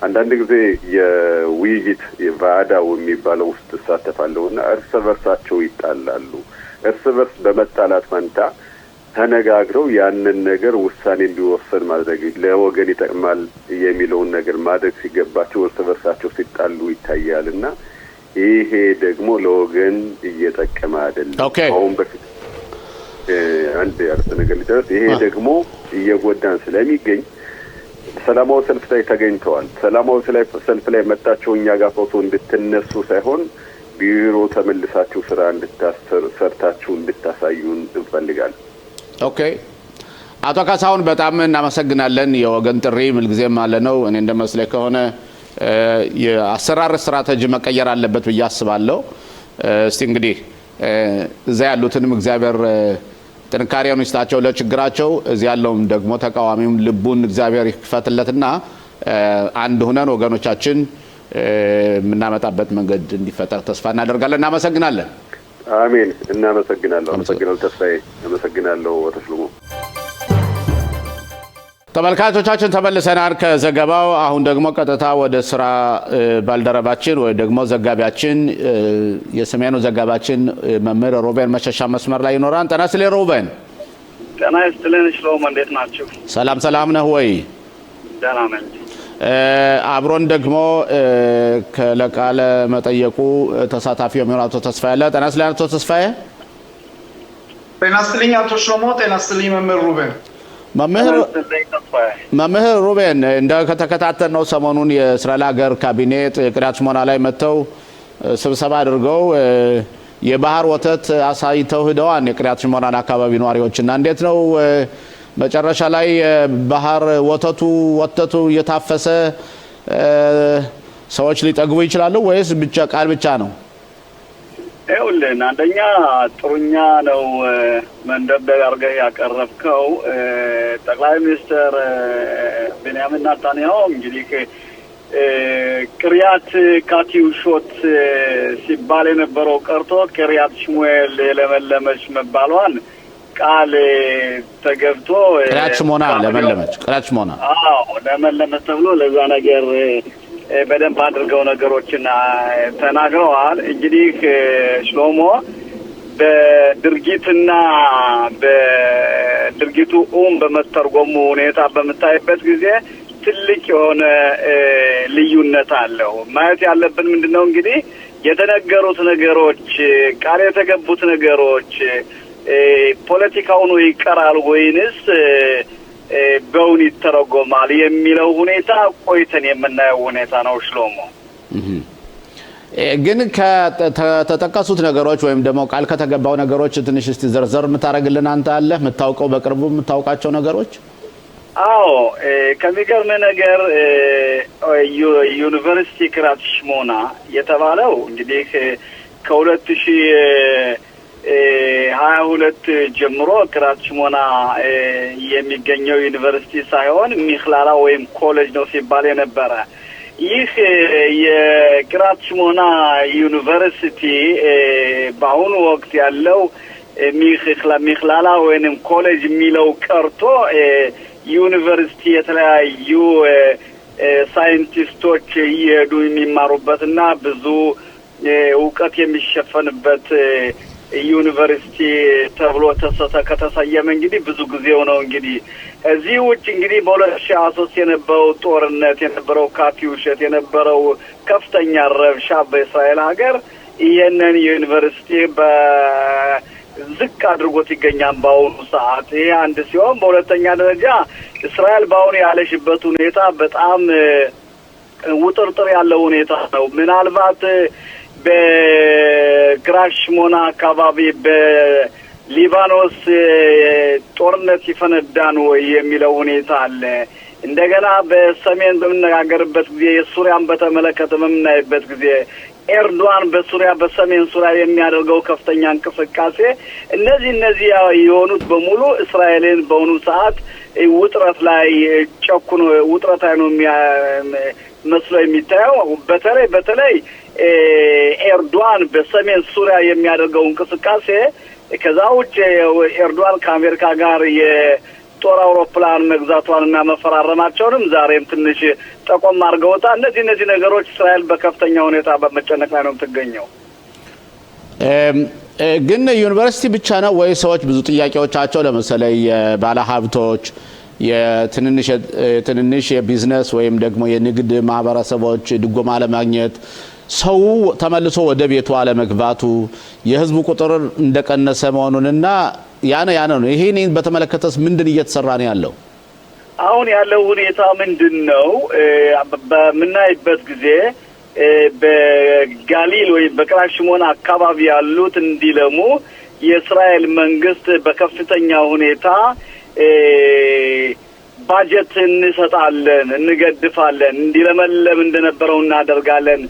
S5: አንዳንድ ጊዜ የውይይት የቫዳው የሚባለው ውስጥ ተሳተፋለሁና እርስ በርሳቸው ይጣላሉ። እርስ በርስ በመጣላት ፈንታ ተነጋግረው ያንን ነገር ውሳኔ እንዲወሰን ማድረግ ለወገን ይጠቅማል የሚለውን ነገር ማድረግ ሲገባቸው እርስ በርሳቸው ሲጣሉ ይታያልና ይሄ ደግሞ ለወገን እየጠቀመ አይደለም። አሁን በፊት አንድ ያርተ ነገር ልጨርስ። ይሄ ደግሞ እየጎዳን ስለሚገኝ ሰላማዊ ሰልፍ ላይ ተገኝተዋል። ሰላማዊ ሰልፍ ላይ መጣቸው እኛ ጋር ፎቶ እንድትነሱ ሳይሆን ቢሮ ተመልሳችሁ ስራ ሰርታችሁ እንድታሳዩን እንፈልጋለን።
S1: ኦኬ አቶ ካሳሁን በጣም እናመሰግናለን። የወገን ጥሪ ምልጊዜም አለ ነው። እኔ እንደመስለኝ ከሆነ የአሰራር ስትራቴጂ መቀየር አለበት ብዬ አስባለሁ። እስቲ እንግዲህ እዛ ያሉትንም እግዚአብሔር ጥንካሬውን ይስጣቸው ለችግራቸው። እዚህ ያለውም ደግሞ ተቃዋሚም ልቡን እግዚአብሔር ይክፈትለትና አንድ ሆነን ወገኖቻችን የምናመጣበት መንገድ እንዲፈጠር ተስፋ እናደርጋለን። እናመሰግናለን።
S5: አሜን። እናመሰግናለሁ። አመሰግናለሁ ተስፋዬ። አመሰግናለሁ ተስልሙ። ተመልካቾቻችን ተመልሰናል ከዘገባው። አሁን ደግሞ ቀጥታ ወደ ስራ ባልደረባችን ወይ ደግሞ ዘጋቢያችን የሰሜኑ ዘጋቢያችን መምህር ሩቤን መሸሻ መስመር ላይ ይኖራል። ጤና ይስጥልኝ ሩቤን።
S6: ጤና ይስጥልኝ ሽሎሞ፣ እንዴት ናችሁ?
S1: ሰላም ነህ ወይ?
S6: ደህና ነኝ።
S1: አብሮን ደግሞ ለቃለ መጠየቁ ተሳታፊ የሚሆን አቶ ተስፋዬ አለ። ጤና ይስጥልኝ አቶ ተስፋዬ።
S3: ጤና ይስጥልኝ አቶ ሽሎሞ። ጤና ይስጥልኝ መምህር ሩቤን።
S1: መምህር ሩቤን ከተከታተልነው ሰሞኑን የእስራኤል ሀገር ካቢኔት ቅሪያት ሽሞና ላይ መጥተው ስብሰባ አድርገው የባህር ወተት አሳይተው ሄደዋል የቅሪያት ሽሞናን አካባቢ ነዋሪዎችና እንዴት ነው መጨረሻ ላይ ባህር ወተቱ እየታፈሰ ሰዎች ሊጠግቡ ይችላሉ ወይስ ብቻ ቃል ብቻ ነው?
S6: ይኸውልህ አንደኛ ጥሩኛ ነው መንደርደሪያ አድርገህ ያቀረብከው። ጠቅላይ ሚኒስትር ቤንያሚን ኔታንያሁ እንግዲህ ቅሪያት ካቲዩሾት ሲባል የነበረው ቀርቶ ቅሪያት ሽሙኤል የለመለመች መባሏን ቃል ተገብቶ
S1: ቅሪያት ሽሞና ለመለመች ቅሪያት ሽሞና
S6: ለመለመች ተብሎ ለዛ ነገር በደንብ አድርገው ነገሮችን ተናግረዋል። እንግዲህ ሽሎሞ በድርጊትና በድርጊቱ በመተርጎሙ ሁኔታ በመታየበት ጊዜ ትልቅ የሆነ ልዩነት አለው። ማየት ያለብን ምንድነው እንግዲህ የተነገሩት ነገሮች ቃል የተገቡት ነገሮች ፖለቲካውን ይቀራል ወይንስ በውን ይተረጎማል የሚለው ሁኔታ ቆይተን የምናየው ሁኔታ ነው ሽሎሞ።
S1: ግን ከተጠቀሱት ነገሮች ወይም ደግሞ ቃል ከተገባው ነገሮች ትንሽ እስቲ ዘርዘር የምታረግልን አንተ አለ የምታውቀው በቅርቡ የምታውቃቸው ነገሮች?
S6: አዎ ከሚገርም ነገር ዩኒቨርሲቲ ክሪያት ሽሞና የተባለው እንግዲህ ከ2022 ጀምሮ ክሪያት ሽሞና የሚገኘው ዩኒቨርሲቲ ሳይሆን ሚክላላ ወይም ኮሌጅ ነው ሲባል የነበረ ይህ የክሪያት ሽሞና ዩኒቨርሲቲ በአሁኑ ወቅት ያለው ሚክላላ ወይም ኮሌጅ የሚለው ቀርቶ ዩኒቨርሲቲ የተለያዩ ሳይንቲስቶች እየሄዱ የሚማሩበትና ብዙ እውቀት የሚሸፈንበት ዩኒቨርሲቲ ተብሎ ከተሰየመ እንግዲህ ብዙ ጊዜው ነው። እንግዲህ እዚህ ውጭ እንግዲህ በ2023 የነበረው ጦርነት የነበረው ካቲውሸት የነበረው ከፍተኛ ረብሻ በእስራኤል ሀገር ይሄንን ዩኒቨርሲቲ ዝቅ አድርጎት ይገኛል በአሁኑ ሰዓት። ይሄ አንድ ሲሆን በሁለተኛ ደረጃ እስራኤል በአሁኑ ያለሽበት ሁኔታ በጣም ውጥርጥር ያለው ሁኔታ ነው። ምናልባት በክሪያት ሽሞና አካባቢ በሊባኖስ ጦርነት ይፈነዳን ወይ የሚለው ሁኔታ አለ። እንደገና በሰሜን በምንነጋገርበት ጊዜ የሱሪያን በተመለከተ በምናይበት ጊዜ ኤርዶዋን በሱሪያ በሰሜን ሱሪያ የሚያደርገው ከፍተኛ እንቅስቃሴ እነዚህ የሆኑት በሙሉ እስራኤልን በአሁኑ ሰዓት ውጥረት ላይ ጨኩኖ ውጥረት ላይ ነው መስሎ የሚታየው። በተለይ ኤርዶዋን በሰሜን ሱሪያ የሚያደርገው እንቅስቃሴ ከዛ ውጭ ኤርዶዋን ከአሜሪካ ጋር ጦር አውሮፕላን መግዛቷንና መፈራረማቸውንም ዛሬም ትንሽ ጠቆም አድርገውታል። እነዚህ ነገሮች እስራኤል በከፍተኛ ሁኔታ በመጨነቅ ላይ ነው የምትገኘው።
S1: ግን ዩኒቨርሲቲ ብቻ ነው ወይ ሰዎች ብዙ ጥያቄዎቻቸው ለምሳሌ የባለ ሀብቶች የትንንሽ የቢዝነስ ወይም ደግሞ የንግድ ማህበረሰቦች ድጎማ ለማግኘት ሰው ተመልሶ ወደ ቤቱ አለመግባቱ የህዝቡ ቁጥር እንደቀነሰ መሆኑንና ያነ ነው። ይሄን በተመለከተስ ምንድን እየተሰራ ነው ያለው?
S6: አሁን ያለው ሁኔታ ምንድነው? በምናይበት ጊዜ በጋሊል ወይ በክሪያት ሽሞና አካባቢ ያሉት እንዲለሙ የእስራኤል መንግስት በከፍተኛ ሁኔታ ባጀት እንሰጣለን፣ እንገድፋለን፣ እንዲለመለም እንደነበረው እናደርጋለን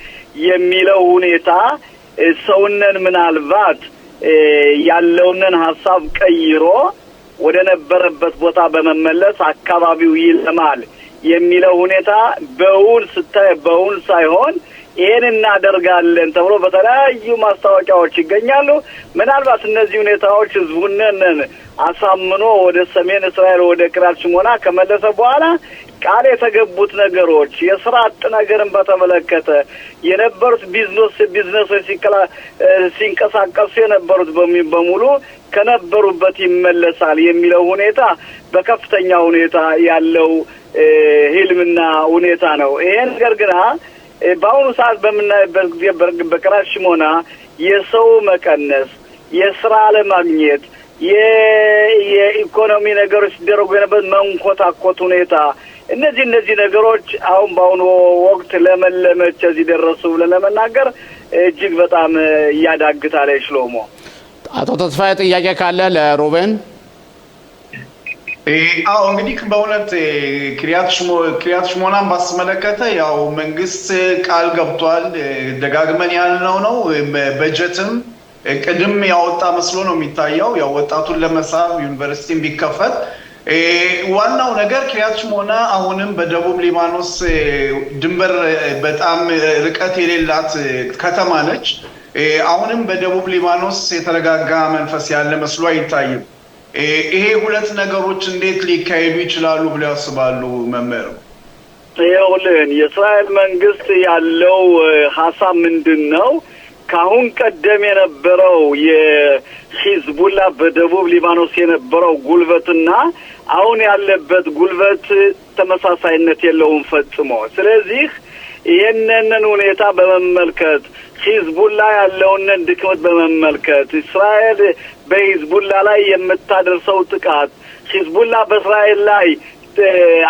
S6: የሚለው ሁኔታ ሰውነን ምናልባት ያለውንን ሀሳብ ቀይሮ ወደ ነበረበት ቦታ በመመለስ አካባቢው ይለማል የሚለው ሁኔታ በውን ሳይሆን ይሄን እናደርጋለን ተብሎ በተለያዩ ማስታወቂያዎች ይገኛሉ። ምናልባት እነዚህ ሁኔታዎች ህዝቡንን አሳምኖ ወደ ሰሜን እስራኤል ወደ ክሪያት ሽሞና ከመለሰ በኋላ ቃል የተገቡት ነገሮች የስራ አጥ ነገርን በተመለከተ የነበሩት ቢዝነሶች ሲንቀሳቀሱ የነበሩት በሙሉ ከነበሩበት ይመለሳል የሚለው ሁኔታ በከፍተኛ ሁኔታ ያለው ህልምና ሁኔታ ነው። ይሄ ነገር ግን በአሁኑ ሰዓት በምናይበት ጊዜ በክሪያት ሽሞና የሰው መቀነስ፣ የስራ አለማግኘት፣ የኢኮኖሚ ነገሮች ሲደረጉ የነበረ መንኮታኮት ሁኔታ እነዚህ ነገሮች አሁን በአሁኑ ወቅት ለመለመች እዚህ ደረሱ ብለን ለመናገር እጅግ በጣም ያዳግታል። ሽሎሞ
S1: አቶ ተስፋዬ ጥያቄ ካለ ለሮቤን?
S3: አዎ እንግዲህ በእውነት ክሪያት ሽሞናን ባስመለከተ ያው መንግስት ቃል ገብቷል። ደጋግመን ያልነው ነው። በጀትም ቅድም ያወጣ መስሎ ነው የሚታየው። ያው ወጣቱን ለመሳብ ዩኒቨርሲቲን ቢከፈት ዋናው ነገር ክሪያት ሽሞና አሁንም በደቡብ ሊባኖስ ድንበር በጣም ርቀት የሌላት ከተማ ነች። አሁንም በደቡብ ሊባኖስ የተረጋጋ መንፈስ ያለ መስሎ አይታይም። ይሄ ሁለት ነገሮች እንዴት ሊካሄዱ ይችላሉ ብለው ያስባሉ መምህር?
S6: ይኸውልህ የእስራኤል መንግስት ያለው ሀሳብ ምንድን ነው? ካሁን ቀደም የነበረው የሂዝቡላ በደቡብ ሊባኖስ የነበረው ጉልበትና አሁን ያለበት ጉልበት ተመሳሳይነት የለውም ፈጽሞ። ስለዚህ ይሄንን ሁኔታ በመመልከት ሂዝቡላ ያለውን ድክመት በመመልከት እስራኤል በሂዝቡላ ላይ የምታደርሰው ጥቃት ሂዝቡላ በእስራኤል ላይ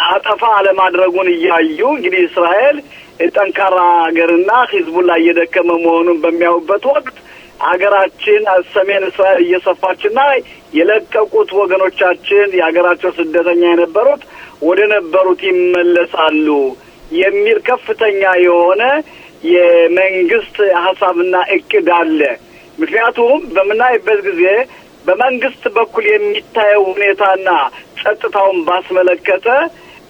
S6: አጠፋ አለማድረጉን እያዩ እንግዲህ እስራኤል ጠንካራ ሀገርና ሂዝቡላ እየደከመ መሆኑን በሚያዩበት ወቅት ሀገራችን ሰሜን እስራኤል እየሰፋችና የለቀቁት ወገኖቻችን የሀገራቸው ስደተኛ የነበሩት ወደ ነበሩት ይመለሳሉ የሚል ከፍተኛ የሆነ የመንግስት ሐሳብና እቅድ አለ። ምክንያቱም በምናይበት ጊዜ በመንግስት በኩል የሚታየው ሁኔታና ጸጥታውን ባስመለከተ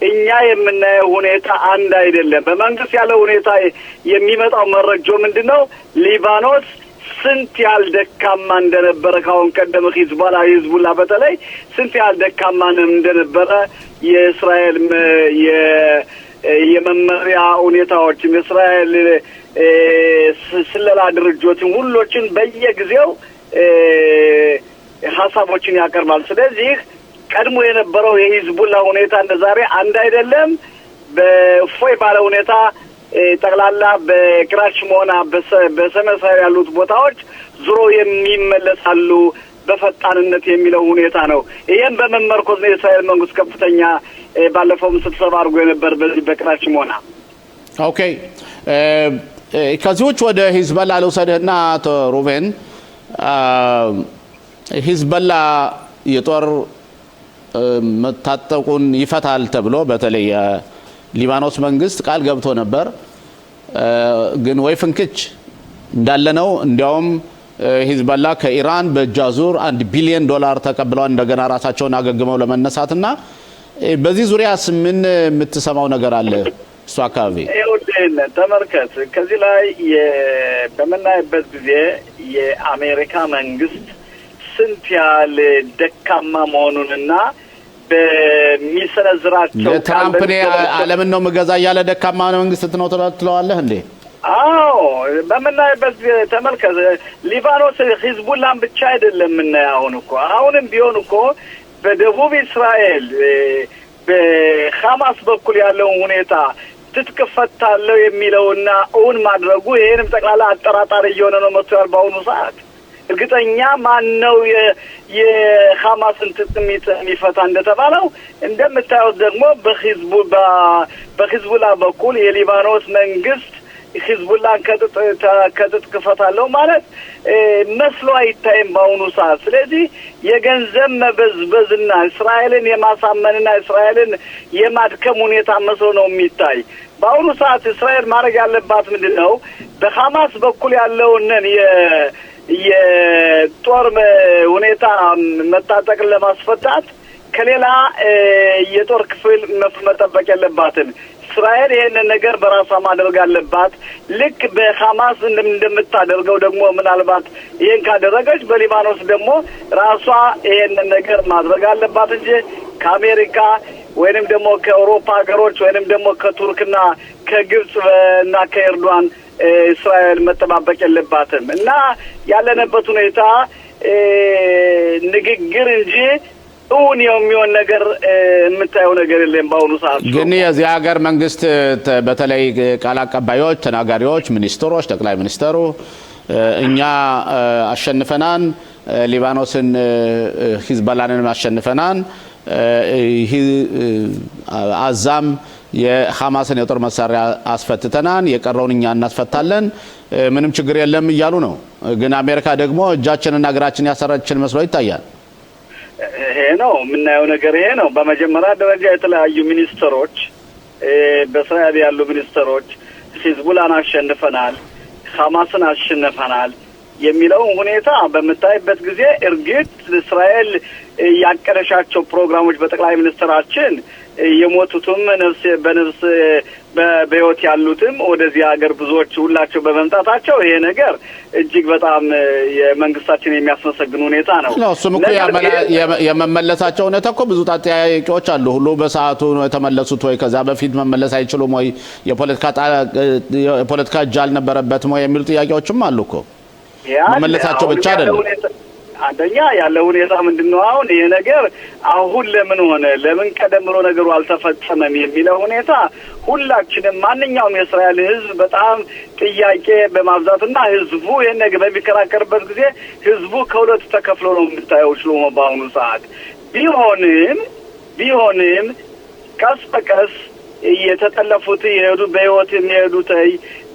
S6: እኛ የምናየው ሁኔታ አንድ አይደለም። በመንግስት ያለው ሁኔታ የሚመጣው መረጃው ምንድነው? ሊባኖስ ስንት ያህል ደካማ እንደነበረ ካሁን ቀደም ሂዝቡላ በተለይ ስንት ያህል ደካማ እንደነበረ የእስራኤል የመመሪያ ሁኔታዎች የእስራኤል ስለላ ድርጅቶችን ሁሎችን በየጊዜው ሐሳቦችን ያቀርባል። ስለዚህ ቀድሞ የነበረው የሂዝቡላ ሁኔታ እንደዛሬ አንድ አይደለም። በፎይ ባለ ሁኔታ ጠቅላላ በክራችሞና በሰሜን ያሉት ቦታዎች ዙሮ የሚመለሳሉ በፈጣንነት የሚለው ሁኔታ ነው። ይሄን በመመርኮዝ ነው የእስራኤል መንግስት ከፍተኛ ባለፈው ስብሰባ አድርጎ የነበር በዚህ በክራችሞና።
S1: ኦኬ ከዚህች ወደ ሂዝቦላ ልውሰድህና አቶ ሩቤን ሂዝቦላ የጦር መታጠቁን ይፈታል ተብሎ በተለይ ሊባኖስ መንግስት ቃል ገብቶ ነበር። ግን ወይ ፍንክች እንዳለ ነው። እንዲያውም ሂዝቦላ ከኢራን በጃዙር $1 ቢሊዮን ተቀብለው እንደገና ራሳቸውን አገግመው ለመነሳትና በዚህ ዙሪያስ ምን የምትሰማው ነገር አለ? እሱ አካባቢ
S6: ተመልከት። ከዚህ ላይ በመናይበት ጊዜ የአሜሪካ መንግስት ስንት ያህል ደካማ መሆኑንና በሚሰነዝራቸው
S1: ትራምፕ ዓለምን ነው መገዛ ያለ ደካማ መንግስት ነው ትለዋለህ እንዴ?
S6: አዎ በመናይበት ተመልከት። ሊባኖስ ሂዝቡላን ብቻ አይደለም የምናየው። አሁንም ቢሆን እኮ በደቡብ እስራኤል በሐማስ በኩል ያለው ሁኔታ ትትከፈታለው የሚለውና እውን ማድረጉ ይሄንም ጠቅላላ አጠራጣሪ እየሆነ ነው መጥቷል በአሁኑ ሰዓት። እርግጠኛ ማን ነው የሐማስን ትጥሚት የሚፈታ እንደተባለው? እንደምታዩት ደግሞ በሂዝቡላ በኩል የሊባኖስ መንግስት ሂዝቡላን ከጥጥ ክፈታለሁ ማለት መስሎ አይታይም በአሁኑ ሰዓት። ስለዚህ የገንዘብ መበዝበዝና እስራኤልን የማሳመንና እስራኤልን የማድከም ሁኔታ መስሎ ነው የሚታይ። በአሁኑ ሰዓት እስራኤል ማድረግ ያለባት ምንድነው? በሐማስ በኩል ያለውን የጦር ሁኔታ መታጠቅን ለማስፈታት ከሌላ የጦር ክፍል መጠበቅ የለባትም። እስራኤል ይሄንን ነገር በራሷ ማድረግ አለባት። ልክ በሐማስ እንደምታደርገው ደግሞ ምናልባት ይሄን ካደረገች በሊባኖስ ደግሞ ራሷ ይሄንን ነገር ማድረግ አለባት እንጂ ከአሜሪካ ወይንም ደግሞ ከአውሮፓ ሀገሮች ወይንም ደግሞ ከቱርክና ከግብጽ እና ከኤርዶዋን እስራኤል መጠባበቅ የለባትም። እና ያለንበት ሁኔታ ንግግር እንጂ እውን የሚሆን ነገር የምታየው ነገር የለም በአሁኑ ሰዓት።
S1: ግን የዚህ ሀገር መንግስት በተለይ ቃል አቀባዮች፣ ተናጋሪዎች፣ ሚኒስትሮች፣ ጠቅላይ ሚኒስትሩ እኛ አሸንፈናን ሊባኖስን ሂዝቦላንን አሸንፈናን አዛም የሐማስን የጦር መሳሪያ አስፈትተናን የቀረውን እኛ እናስፈታለን ምንም ችግር የለም እያሉ ነው። ግን አሜሪካ ደግሞ እጃችንና እግራችን ያሰረችን መስሎ ይታያል።
S6: ይሄ ነው የምናየው ነገር ይሄ ነው። በመጀመሪያ ደረጃ የተለያዩ ሚኒስትሮች በእስራኤል ያሉ ሚኒስትሮች ሂዝቡላን አሸንፈናል፣ ሐማስን አሸንፈናል የሚለው ሁኔታ በመታየበት ጊዜ እርግጥ እስራኤል ያቀረሻቸው ፕሮግራሞች በጠቅላይ ሚኒስትራችን የሞቱትም በነፍስ በህይወት ያሉትም ወደዚህ ሀገር ብዙዎች ሁላቸው በመምጣታቸው ይሄ ነገር እጅግ በጣም የመንግስታችን የሚያስመሰግን ሁኔታ ነው።
S1: እሱም እኮ የመመለሳቸው ሁኔታ እኮ ብዙ ጥያቄዎች አሉ። ሁሉ በሰዓቱ ነው የተመለሱት ወይ ከዛ በፊት መመለስ አይችሉም ወይ የፖለቲካ እጅ አልነበረበትም ወይ የሚሉ ጥያቄዎችም አሉ እኮ። መመለሳቸው ብቻ አይደለም።
S6: አንደኛ ያለው ሁኔታ ምንድነው? አሁን ይሄ ነገር አሁን ለምን ሆነ ለምን ቀደም ብሎ ነገሩ አልተፈጸመም የሚለው ሁኔታ ሁላችንም ማንኛውም የእስራኤል ሕዝብ በጣም ጥያቄ በማብዛትና ሕዝቡ ይሄን ነገር በሚከራከርበት ጊዜ ሕዝቡ ከሁለት ተከፍሎ ነው የምታየው ሽሎሞ በአሁኑ ሰዓት ቢሆንም ቀስ በቀስ የተጠለፉት የሄዱ በህይወት የሚሄዱት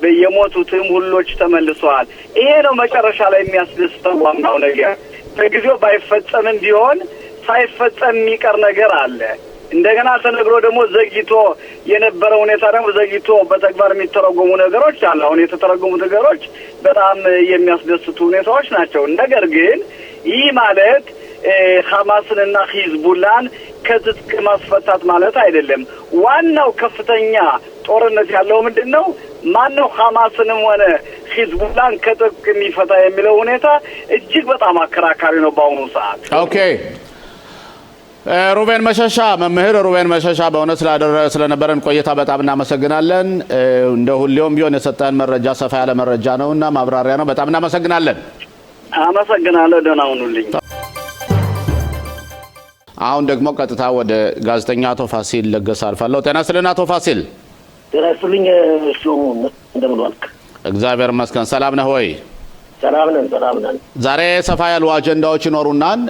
S6: በየሞቱትም ሁሎች ተመልሰዋል። ይሄ ነው መጨረሻ ላይ የሚያስደስተው ዋናው ነገር። በጊዜው ባይፈጸምም ቢሆን ሳይፈጸም የሚቀር ነገር አለ። እንደገና ተነግሮ ደግሞ ዘግይቶ የነበረው ሁኔታ ደግሞ ዘግይቶ በተግባር የሚተረጎሙ ነገሮች አሉ። አሁን የተተረጎሙ ነገሮች በጣም የሚያስደስቱ ሁኔታዎች ናቸው። ነገር ግን ይህ ማለት ሐማስንና ሂዝቡላን ከትጥቅ ማስፈታት ማለት አይደለም። ዋናው ከፍተኛ ጦርነት ያለው ምንድነው? ማነው ሐማስንም ሆነ ሂዝቡላን ከትጥቅ የሚፈታ የሚለው ሁኔታ እጅግ በጣም አከራካሪ ነው በአሁኑ ሰዓት።
S1: ኦኬ ሩቤን መሸሻ መምህር ሩቤን መሸሻ በእውነት ስለነበረን ቆይታ በጣም እናመሰግናለን። እንደ ሁሌውም ቢሆን የሰጠን መረጃ ሰፋ ያለ መረጃ ነውና ማብራሪያ ነው። በጣም እናመሰግናለን።
S6: አመሰግናለሁ። ደህና ሁኑልኝ።
S1: አሁን ደግሞ ቀጥታ ወደ ጋዜጠኛ አቶ ፋሲል ለገሰ አልፋለሁ። ጤና ይስጥልን አቶ ፋሲል።
S7: ጤና ይስጥልኝ እንደምን ዋልክ?
S1: እግዚአብሔር ይመስገን። ሰላም ነህ ወይ?
S7: ሰላም ነን።
S1: ዛሬ ሰፋ ያሉ አጀንዳዎች ይኖሩናል።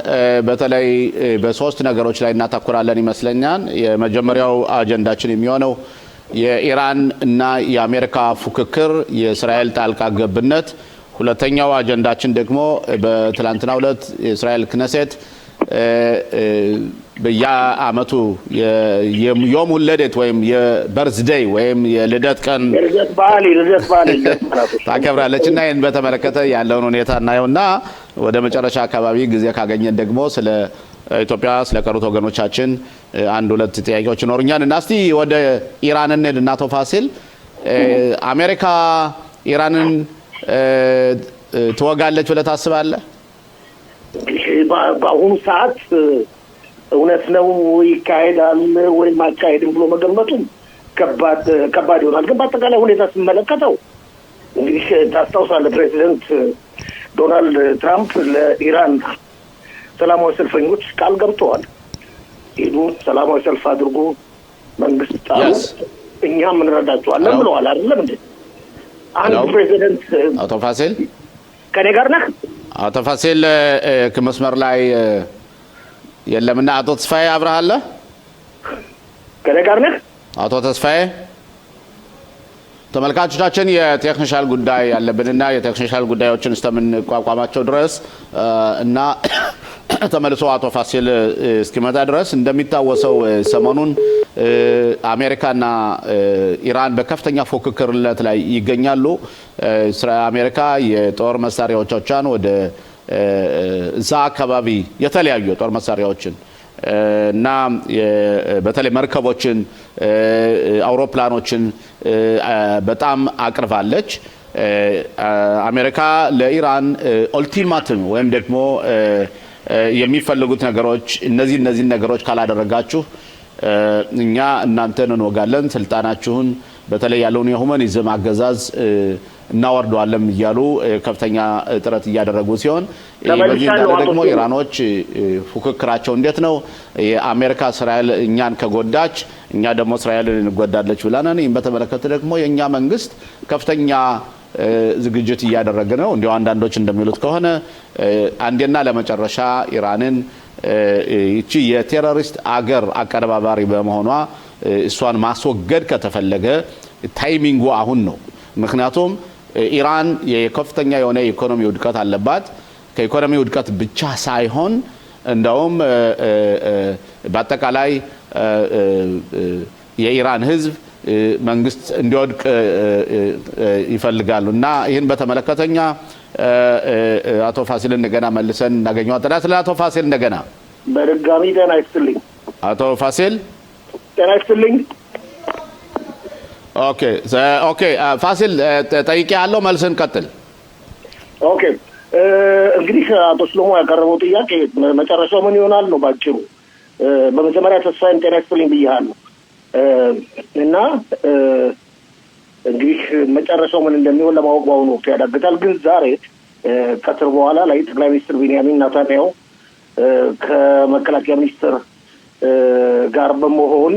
S1: በተለይ በሶስት ነገሮች ላይ እናተኩራለን ይመስለኛል። የመጀመሪያው አጀንዳችን የሚሆነው የኢራን እና የአሜሪካ ፉክክር፣ የእስራኤል ጣልቃ ገብነት። ሁለተኛው አጀንዳችን ደግሞ በትላንትናው ዕለት የእስራኤል ክነሴት በየአመቱ የዮም ውለደት ወይም የበርዝዴይ ወይም የልደት ቀን ታከብራለች እና ይህን በተመለከተ ያለውን ሁኔታ እናየውና ወደ መጨረሻ አካባቢ ጊዜ ካገኘን ደግሞ ስለ ኢትዮጵያ ስለቀሩት ወገኖቻችን አንድ ሁለት ጥያቄዎች ይኖሩኛል እና እስቲ ወደ ኢራን እንሂድና አቶ ፋሲል አሜሪካ ኢራንን ትወጋለች ብለህ ታስባለህ?
S7: በአሁኑ ሰዓት እውነት ነው ይካሄዳል ወይም አይካሄድም ብሎ መገመቱ ከባድ ይሆናል። ግን በአጠቃላይ ሁኔታ ስመለከተው እንግዲህ ታስታውሳለህ ፕሬዚደንት ዶናልድ ትራምፕ ለኢራን ሰላማዊ ሰልፈኞች ቃል ገብተዋል። ሄዱ፣ ሰላማዊ ሰልፍ አድርጉ፣ መንግስት ጣሉ፣ እኛም እንረዳቸዋለን ብለዋል። አይደለም እንዴ? አንድ ፕሬዚደንት
S1: አቶ ፋሲል
S7: ከኔ ጋር ነህ?
S1: አቶ ፋሲል ከመስመር ላይ የለምና አቶ ተስፋዬ አብራሃለ
S7: ከኔ ጋር ነህ?
S1: አቶ ተስፋዬ ተመልካቾቻችን የቴክኒካል ጉዳይ ያለብንና የቴክኒካል ጉዳዮችን እስከምንቋቋማቸው ድረስ እና ተመልሶ አቶ ፋሲል እስኪመጣ ድረስ እንደሚታወሰው ሰሞኑን አሜሪካና ኢራን በከፍተኛ ፉክክርነት ላይ ይገኛሉ። አሜሪካ የጦር መሳሪያዎቿን ወደ እዛ አካባቢ የተለያዩ የጦር መሳሪያዎችን እና በተለይ መርከቦችን፣ አውሮፕላኖችን በጣም አቅርባለች። አሜሪካ ለኢራን ኦልቲማቱም ወይም ደግሞ የሚፈልጉት ነገሮች እነዚህ ነገሮች ካላደረጋችሁ እኛ እናንተን እንወጋለን፣ ስልጣናችሁን በተለይ ያለውን የሁማኒዝም አገዛዝ እናወርደዋለን እያሉ ከፍተኛ ጥረት እያደረጉ ሲሆን በዚህ ደግሞ ኢራኖች ፉክክራቸው እንዴት ነው? የአሜሪካ እስራኤል እኛን ከጎዳች እኛ ደግሞ እስራኤልን እንጎዳለች ብለናል። ይህን በተመለከተ ደግሞ የእኛ መንግስት ከፍተኛ ዝግጅት እያደረገ ነው። እንዲሁ አንዳንዶች እንደሚሉት ከሆነ አንዴና ለመጨረሻ ኢራንን ይቺ የቴሮሪስት አገር አቀነባባሪ በመሆኗ እሷን ማስወገድ ከተፈለገ ታይሚንጉ አሁን ነው። ምክንያቱም ኢራን የከፍተኛ የሆነ ኢኮኖሚ ውድቀት አለባት። ከኢኮኖሚ ውድቀት ብቻ ሳይሆን እንደውም በአጠቃላይ የኢራን ህዝብ መንግስት እንዲወድቅ ይፈልጋሉ እና ይህን በተመለከተኛ አቶ ፋሲል እንደገና መልሰን እናገኘዋለን። ስለ አቶ ፋሲል እንደገና
S7: በድጋሚ ጤና ይስጥልኝ።
S1: አቶ ፋሲል
S7: ጤና ይስጥልኝ።
S1: ኦኬ ፋሲል ጠይቄ ያለው መልስን ቀጥል።
S7: ኦኬ እንግዲህ አቶ ሽሎሞ ያቀረበው ጥያቄ መጨረሻው ምን ይሆናል ነው ባጭሩ። በመጀመሪያ ተስፋዬን ጤና ይስጥልኝ ብያለሁ እና እንግዲህ መጨረሻው ምን እንደሚሆን ለማወቅ ባሁኑ ወቅት ያዳግታል። ግን ዛሬ ቀትር በኋላ ላይ ጠቅላይ ሚኒስትር ቤንያሚን ኔታንያሁ ከመከላከያ ሚኒስትር ጋር በመሆን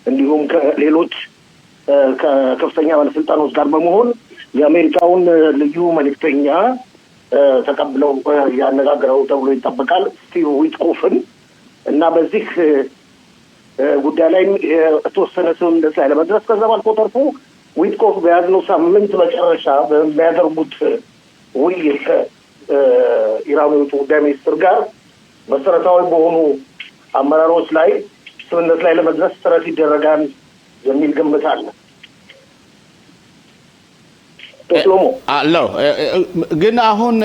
S7: እንዲሁም ከሌሎች ከከፍተኛ ባለስልጣኖች ጋር በመሆን የአሜሪካውን ልዩ መልእክተኛ ተቀብለው ያነጋግረው ተብሎ ይጠበቃል ስቲቭ ዊትኮፍን እና በዚህ ጉዳይ ላይ የተወሰነ ስምምነት ላይ ለመድረስ ከዛ ባልፎ ተርፎ ዊትኮፍ በያዝነው ሳምንት መጨረሻ በሚያደርጉት ውይይት ከኢራኑ የውጭ ጉዳይ ሚኒስትር ጋር መሰረታዊ በሆኑ አመራሮች ላይ ስምምነት ላይ ለመድረስ ጥረት ይደረጋል የሚል ግምት አለ።
S1: አለው ግን አሁን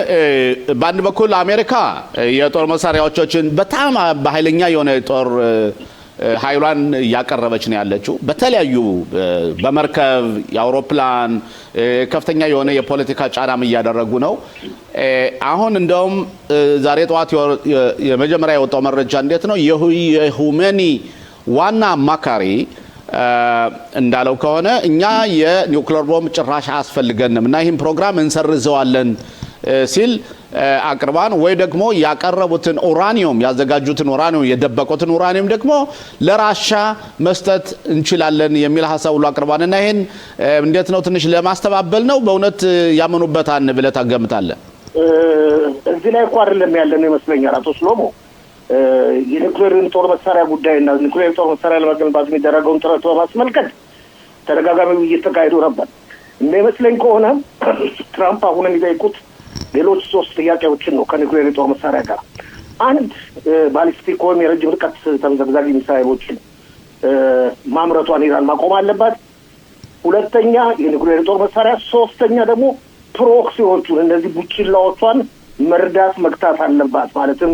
S1: በአንድ በኩል አሜሪካ የጦር መሳሪያዎችን በጣም በኃይለኛ የሆነ ጦር ኃይሏን እያቀረበች ነው ያለችው። በተለያዩ በመርከብ የአውሮፕላን ከፍተኛ የሆነ የፖለቲካ ጫናም እያደረጉ ነው። አሁን እንደውም ዛሬ ጠዋት የመጀመሪያ የወጣው መረጃ እንዴት ነው የሁሜኒ ዋና አማካሪ እንዳለው ከሆነ እኛ የኒውክሌር ቦምብ ጭራሽ አያስፈልገንም እና ይህን ፕሮግራም እንሰርዘዋለን ሲል አቅርባን ወይ ደግሞ ያቀረቡትን ኡራኒየም ያዘጋጁትን ኡራኒየም የደበቁትን ኡራኒየም ደግሞ ለራሻ መስጠት እንችላለን የሚል ሐሳብ ሁሉ አቅርባን እና ይሄን እንዴት ነው ትንሽ ለማስተባበል ነው በእውነት ያመኑበታል ብለህ ታገምታለህ?
S7: እዚህ ላይ እኮ አይደለም ያለነው ይመስለኛል አቶ ስሎሞ። የኒውክሌርን ጦር መሳሪያ ጉዳይና ኒውክሌር ጦር መሳሪያ ለመገንባት የሚደረገውን ጥረት በማስመልከት ተደጋጋሚ ውይይት ተካሂዶ ነበር። እንደሚመስለኝ ከሆነ ትራምፕ አሁን የሚጠይቁት ሌሎች 3 ጥያቄዎችን ነው ከኒውክሌር ጦር መሳሪያ ጋር። አንድ ባሊስቲክ ወይም የረጅም ርቀት ተምዘግዛጊ ሚሳይሎችን ማምረቷን ኢራን ማቆም አለባት። ሁለተኛ የኒውክሌር ጦር መሳሪያ፣ ሶስተኛ ደግሞ ፕሮክሲዎቹን እነዚህ ቡችላዎቿን መርዳት መግታት አለባት። ማለትም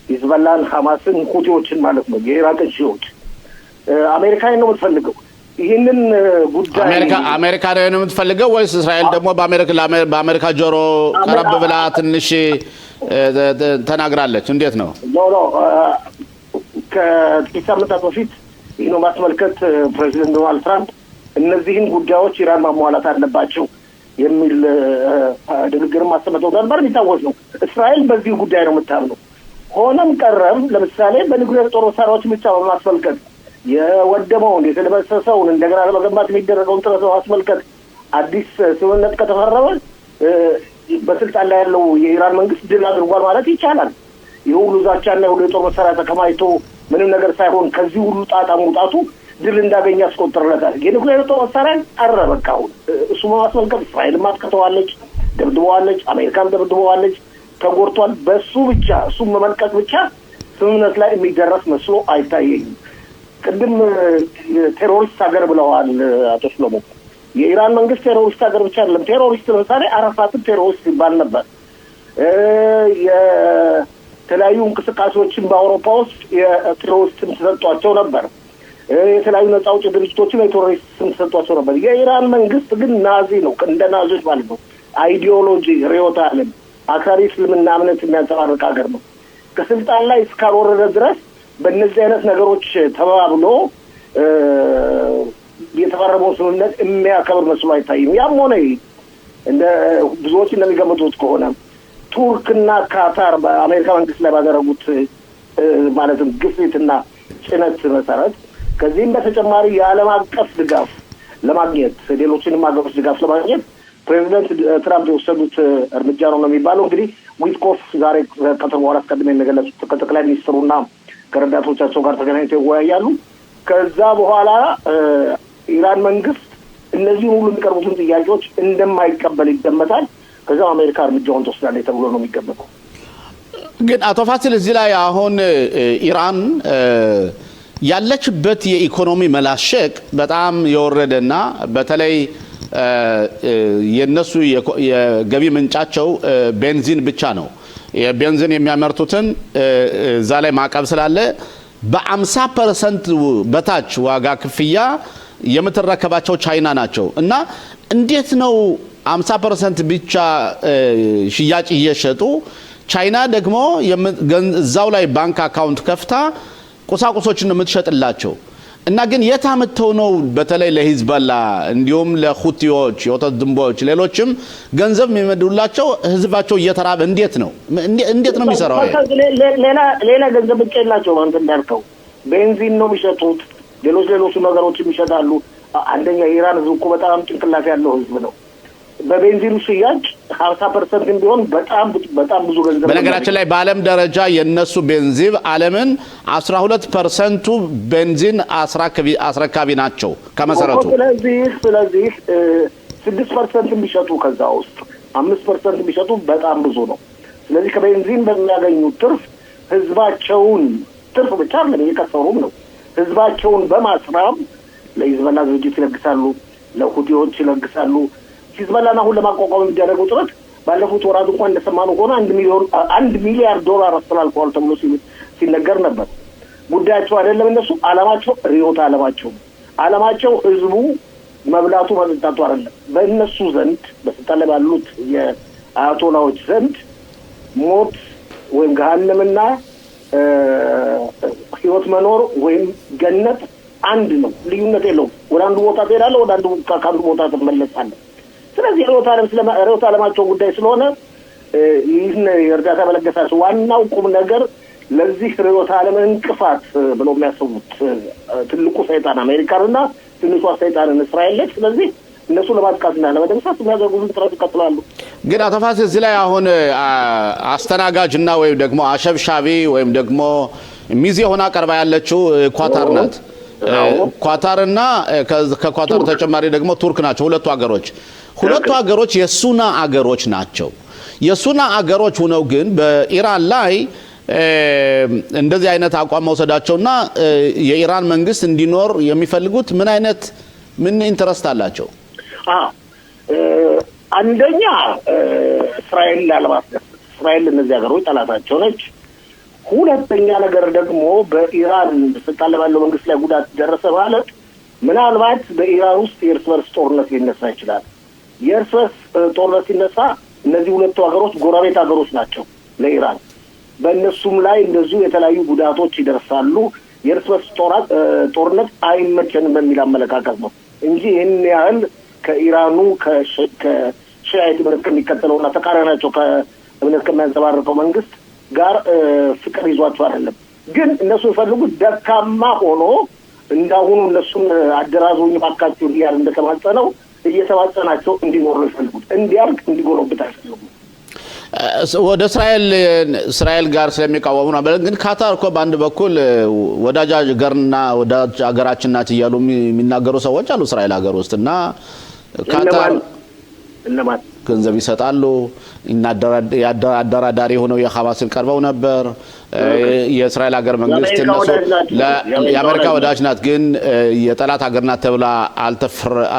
S7: ሂዝቦላን፣ ሐማስን፣ ሁቲዎችን ማለት ነው። የኢራቅ ሺዎች አሜሪካን ነው የምትፈልገው ይህንን ጉዳይ
S1: አሜሪካ ነው የምትፈልገው ወይስ እስራኤል ደግሞ በአሜሪካ ጆሮ ቀረብ ብላ ትንሽ ተናግራለች? እንዴት ነው?
S7: ከጥቂት ሳምንታት በፊት ይህን ማስመልከት ፕሬዚደንት ዶናልድ ትራምፕ እነዚህን ጉዳዮች ኢራን ማሟላት አለባቸው የሚል ንግግርም አሰምተው ነበር። የሚታወስ ነው። እስራኤል በዚህ ጉዳይ ነው የምታምነው። ሆነም ቀረም ለምሳሌ በኒውክሌር ጦር መሳሪያዎች ብቻ በማስመልከት የወደመውን የተደመሰሰውን እንደገና ለመገንባት የሚደረገውን ጥረት በማስመልከት አዲስ ስምምነት ከተፈረመ በስልጣን ላይ ያለው የኢራን መንግስት ድል አድርጓል ማለት ይቻላል። የሁሉ ዛቻና የሁሉ የጦር መሳሪያ ተከማይቶ ምንም ነገር ሳይሆን ከዚህ ሁሉ ጣጣ መውጣቱ ድል እንዳገኘ ያስቆጥርለታል። የኒውክሌር ጦር መሳሪያ ቀረ በቃ። አሁን እሱ በማስመልከት እስራኤል ማጥቅተዋለች፣ ደብድበዋለች፣ አሜሪካን ደብድበዋለች፣ ተጎድቷል። በሱ ብቻ እሱም መመልከት ብቻ ስምምነት ላይ የሚደረስ መስሎ አይታየኝም። ቅድም ቴሮሪስት ሀገር ብለዋል አቶ ሰሎሞ። የኢራን መንግስት ቴሮሪስት ሀገር ብቻ አይደለም። ቴሮሪስት ለምሳሌ አረፋትን ቴሮሪስት ይባል ነበር። የተለያዩ እንቅስቃሴዎችን በአውሮፓ ውስጥ የቴሮሪስት ስም ተሰጧቸው ነበር። የተለያዩ ነጻ አውጪ ድርጅቶችን የቴሮሪስት ስም ተሰጧቸው ነበር። የኢራን መንግስት ግን ናዚ ነው፣ እንደ ናዚዎች ማለት ነው። አይዲዮሎጂ ርዕዮተ ዓለም አክራሪ እስልምና እምነት የሚያንጸባርቅ ሀገር ነው። ከስልጣን ላይ እስካልወረደ ድረስ በእነዚህ አይነት ነገሮች ተባብሎ የተፈረመው ስምምነት የሚያከብር መስሎ አይታይም። ያም ሆነ እንደ ብዙዎች እንደሚገምቱት ከሆነ ቱርክና ካታር በአሜሪካ መንግስት ላይ ባደረጉት ማለትም ግፊትና ጭነት መሰረት ከዚህም በተጨማሪ የዓለም አቀፍ ድጋፍ ለማግኘት ሌሎችንም ሀገሮች ድጋፍ ለማግኘት ፕሬዚደንት ትራምፕ የወሰዱት እርምጃ ነው የሚባለው። እንግዲህ ዊትኮፍ ዛሬ ቀጥር በኋላ አስቀድሜ እንደገለጹት ከጠቅላይ ሚኒስትሩና ከረዳቶቻቸው ጋር ተገናኝተው ይወያያሉ። ከዛ በኋላ ኢራን መንግስት እነዚህ ሁሉ የሚቀርቡትን ጥያቄዎች እንደማይቀበል ይገመታል። ከዛም አሜሪካ እርምጃውን ትወስዳለች ተብሎ ነው የሚገመተው።
S1: ግን አቶ ፋሲል እዚህ ላይ አሁን ኢራን ያለችበት የኢኮኖሚ መላሸቅ በጣም የወረደና በተለይ የነሱ የገቢ ምንጫቸው ቤንዚን ብቻ ነው። የቤንዚን የሚያመርቱትን እዛ ላይ ማዕቀብ ስላለ በ50% በታች ዋጋ ክፍያ የምትረከባቸው ቻይና ናቸው እና እንዴት ነው 50% ብቻ ሽያጭ እየሸጡ ቻይና ደግሞ እዛው ላይ ባንክ አካውንት ከፍታ ቁሳቁሶችን የምትሸጥላቸው? እና ግን የታመተው ነው በተለይ ለሂዝቦላ እንዲሁም ለሁቲዎች የወተት ድንቦች ሌሎችም ገንዘብ የሚመድቡላቸው ህዝባቸው እየተራበ እንዴት ነው የሚሰራው?
S7: ሌላ ገንዘብ ብቻ የላቸውም። አንተ እንዳልከው ቤንዚን ነው የሚሸጡት፣ ሌሎች ነገሮችም ይሸጣሉ። አንደኛ የኢራን ህዝብ እኮ በጣም ጭንቅላት ያለው ህዝብ ነው። በቤንዚኑ ሽያጭ 50% ቢሆን በጣም ብዙ ገንዘብ።
S1: በነገራችን ላይ በዓለም ደረጃ የነሱ ቤንዚን ዓለምን 12% ቤንዚን አስረካቢ ናቸው ከመሰረቱ።
S7: ስለዚህ 6% ቢሸጡ ከዛ ውስጥ 5% ቢሸጡ በጣም ብዙ ነው። ስለዚህ ከቤንዚን በሚያገኙት ትርፍ ህዝባቸውን ትርፍ ብቻ አይደለም እየከሰሩም ነው። ህዝባቸውን በማስራብ ለሂዝቦላ ድርጅት ይለግሳሉ፣ ለሁቲዎች ይለግሳሉ። ሂዝቦላን አሁን ለማቋቋም የሚደረገው ጥረት ባለፉት ወራት እንኳን እንደሰማነው ከሆነ $1 ሚሊያርድ አስተላልፈዋል ተብሎ ሲነገር ነበር። ጉዳያቸው አይደለም እነሱ ዓላማቸው ሪዮት ዓላማቸው ህዝቡ መብላቱ መጠጣቱ አይደለም። በእነሱ ዘንድ በስልጣን ላይ ባሉት የአያቶላዎች ዘንድ ሞት ወይም ገሃነምና ህይወት መኖር ወይም ገነት አንድ ነው፣ ልዩነት የለውም። ወደ አንዱ ቦታ ትሄዳለህ፣ ወደ አንዱ ቦታ ትመለሳለህ። ስለዚህ ርዕዮተ ዓለማቸው ጉዳይ ስለሆነ ይህን የእርዳታ መለገሳቸው ዋናው ቁም ነገር ለዚህ ርዕዮተ ዓለም እንቅፋት ብለው የሚያስቡት ትልቁ ሰይጣን አሜሪካንና ትንሿ ሰይጣን እስራኤል ነች። ስለዚህ እነሱ ለማጥቃትና ለመደምሰስ የሚያደርጉትን ጥረት ይቀጥላሉ።
S1: ግን አቶ ፋሲል እዚህ ላይ አሁን አስተናጋጅና ወይም ደግሞ አሸብሻቢ ወይም ደግሞ ሚዜ ሆና ቀርባ ያለችው ኳታር ናት። ኳታርና ከኳታር ተጨማሪ ደግሞ ቱርክ ናቸው። ሁለቱ ሀገሮች የሱና አገሮች ናቸው። የሱና አገሮች ሆነው ግን በኢራን ላይ እንደዚህ አይነት አቋም መውሰዳቸውና የኢራን መንግስት እንዲኖር የሚፈልጉት ምን ኢንተረስት አላቸው?
S7: አንደኛ እስራኤል ላለማስደሰት፣ እስራኤል እነዚህ ሀገሮች ጠላታቸው ነች። ሁለተኛ ነገር ደግሞ በኢራን ስልጣን ላይ ባለው መንግስት ላይ ጉዳት ደረሰ ማለት ምናልባት በኢራን ውስጥ የእርስ በርስ ጦርነት ሊነሳ ይችላል። የእርስ በርስ ጦርነት ሲነሳ እነዚህ ሁለቱ ሀገሮች ጎረቤት ሀገሮች ናቸው ለኢራን። በእነሱም ላይ እንደዚሁ የተለያዩ ጉዳቶች ይደርሳሉ። የእርስ በርስ ጦርነት አይመቸንም በሚል አመለካከት ነው እንጂ ይህን ያህል ከኢራኑ ከሺዓይት እምነት ከሚከተለውና ተቃራኒያቸው ከእምነት ከሚያንጸባርቀው መንግስት ጋር ፍቅር ይዟቸው አይደለም። ግን እነሱ የሚፈልጉት ደካማ ሆኖ እንዳሁኑ እነሱን አደራዙኝ ባካችሁ እያለ እንደተማጸነው እየተማጸናቸው እንዲኖሩ ይፈልጉት፣ እንዲያርግ እንዲጎረብት አይፈልጉም።
S1: ወደ እስራኤል ጋር ስለሚቃወሙ ነው። ግን ካታር እኮ በአንድ በኩል ወዳጅ ሀገርና ወዳጅ ሀገራችን ናት እያሉ የሚናገሩ ሰዎች አሉ እስራኤል ሀገር ውስጥ እና ካታር
S7: እነማን
S1: ገንዘብ ይሰጣሉ። አደራዳሪ ሆነው የሐማስን ቀርበው ነበር። የእስራኤል ሀገር መንግስት እነሱ የአሜሪካ ወዳጅ ናት ግን የጠላት ሀገር ናት ተብላ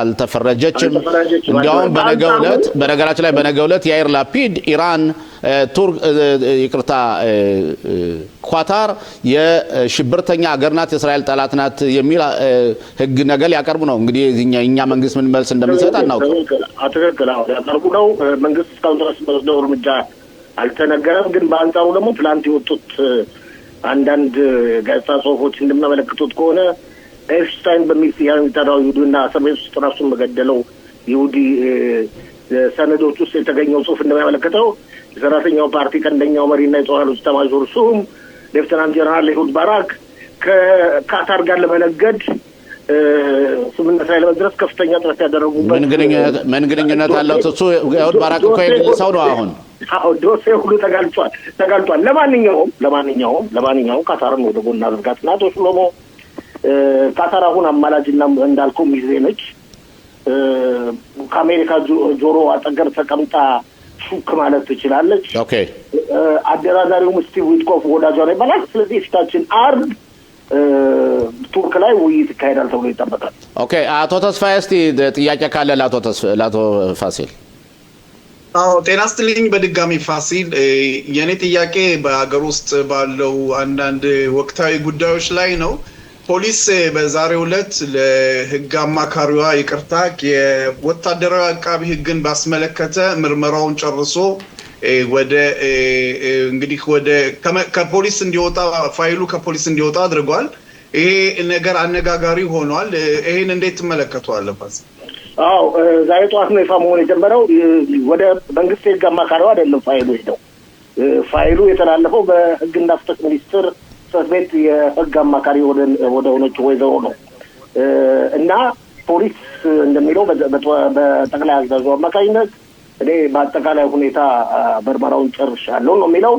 S1: አልተፈረጀችም። እንዲያውም በነገራችን ላይ በነገው ዕለት ያይር ላፒድ ኢራን ኳታር የሽብርተኛ ሀገር ናት፣ የእስራኤል ጠላት ናት የሚል ህግ ነገር ያቀርቡ ነው። እንግዲህ እኛ መንግስት ምን መልስ እንደሚሰጥ አናውቅም።
S7: ትክክል ያቀርቡ ነው። መንግስት እስካሁን ድረስ በወሰደው እርምጃ አልተነገረም። ግን በአንጻሩ ደግሞ ትላንት የወጡት አንዳንድ ጋዜጣ ጽሁፎች እንደሚያመለክቱት ከሆነ ኤፕስታይን በሚል ስያሜ የሚጠራው ይሁዲና እስር ቤት ውስጥ ራሱን በገደለው ይሁዲ ሰነዶች ውስጥ የተገኘው ጽሁፍ እንደሚያመለክተው የሰራተኛው ፓርቲ ቀንደኛው መሪና የጦር ኃይሎች ኤታማዦር ሹም ሌፍተናንት ጀነራል ኤሁድ ባራክ ከካታር ጋር ለመነገድ ስምምነት ላይ ለመድረስ ከፍተኛ ጥረት ያደረጉበት
S1: ምን ግንኙነት አለው? እሱ ኤሁድ ባራክ እኮ ሰው ነው። አሁን
S7: ዶሴ ሁሉ ተጋልጧል። ለማንኛውም ካታርን ወደ ጎን አድርጋትና ተሽሎሞ ካታር አሁን አማላጅና እንዳልከው ሚዜ ነች። ከአሜሪካ ጆሮ አጠገብ ተቀምጣ ሹክ ማለት ትችላለች።
S1: ኦኬ
S7: አደራዳሪው ስቲቭ ዊትኮፍ ወዳጇ ነው ይባላል። ስለዚህ ፊታችን አርብ ቱርክ ላይ ውይይት ይካሄዳል ተብሎ ይጠበቃል።
S1: ኦኬ አቶ ተስፋዬ እስቲ ጥያቄ ካለ ለአቶ ፋሲል።
S3: አዎ ጤና ይስጥልኝ በድጋሚ ፋሲል። የኔ ጥያቄ በሀገር ውስጥ ባለው አንዳንድ ወቅታዊ ጉዳዮች ላይ ነው። ፖሊስ በዛሬው ዕለት ለህግ አማካሪዋ ይቅርታ የወታደራዊ አቃቢ ህግን ባስመለከተ ምርመራውን ጨርሶ ከፖሊስ እንዲወጣ ፋይሉ ከፖሊስ እንዲወጣ አድርጓል። ይሄ ነገር አነጋጋሪ ሆኗል። ይሄን እንዴት ትመለከቷል?
S7: አዎ ዛሬ ጠዋት ነው ይፋ መሆን የጀመረው። ወደ መንግስት የህግ አማካሪው አይደለም ፋይሉ ሄደው ፋይሉ የተላለፈው በህግና ፍትህ ሚኒስቴር ጽሕፈት ቤት የህግ አማካሪ ወደ ሆነችው ወይዘሮ ነው እና ፖሊስ እንደሚለው በጠቅላይ አዛዡ አማካኝነት እኔ በአጠቃላይ ሁኔታ በርበራውን ጨርሻለሁ ነው የሚለው።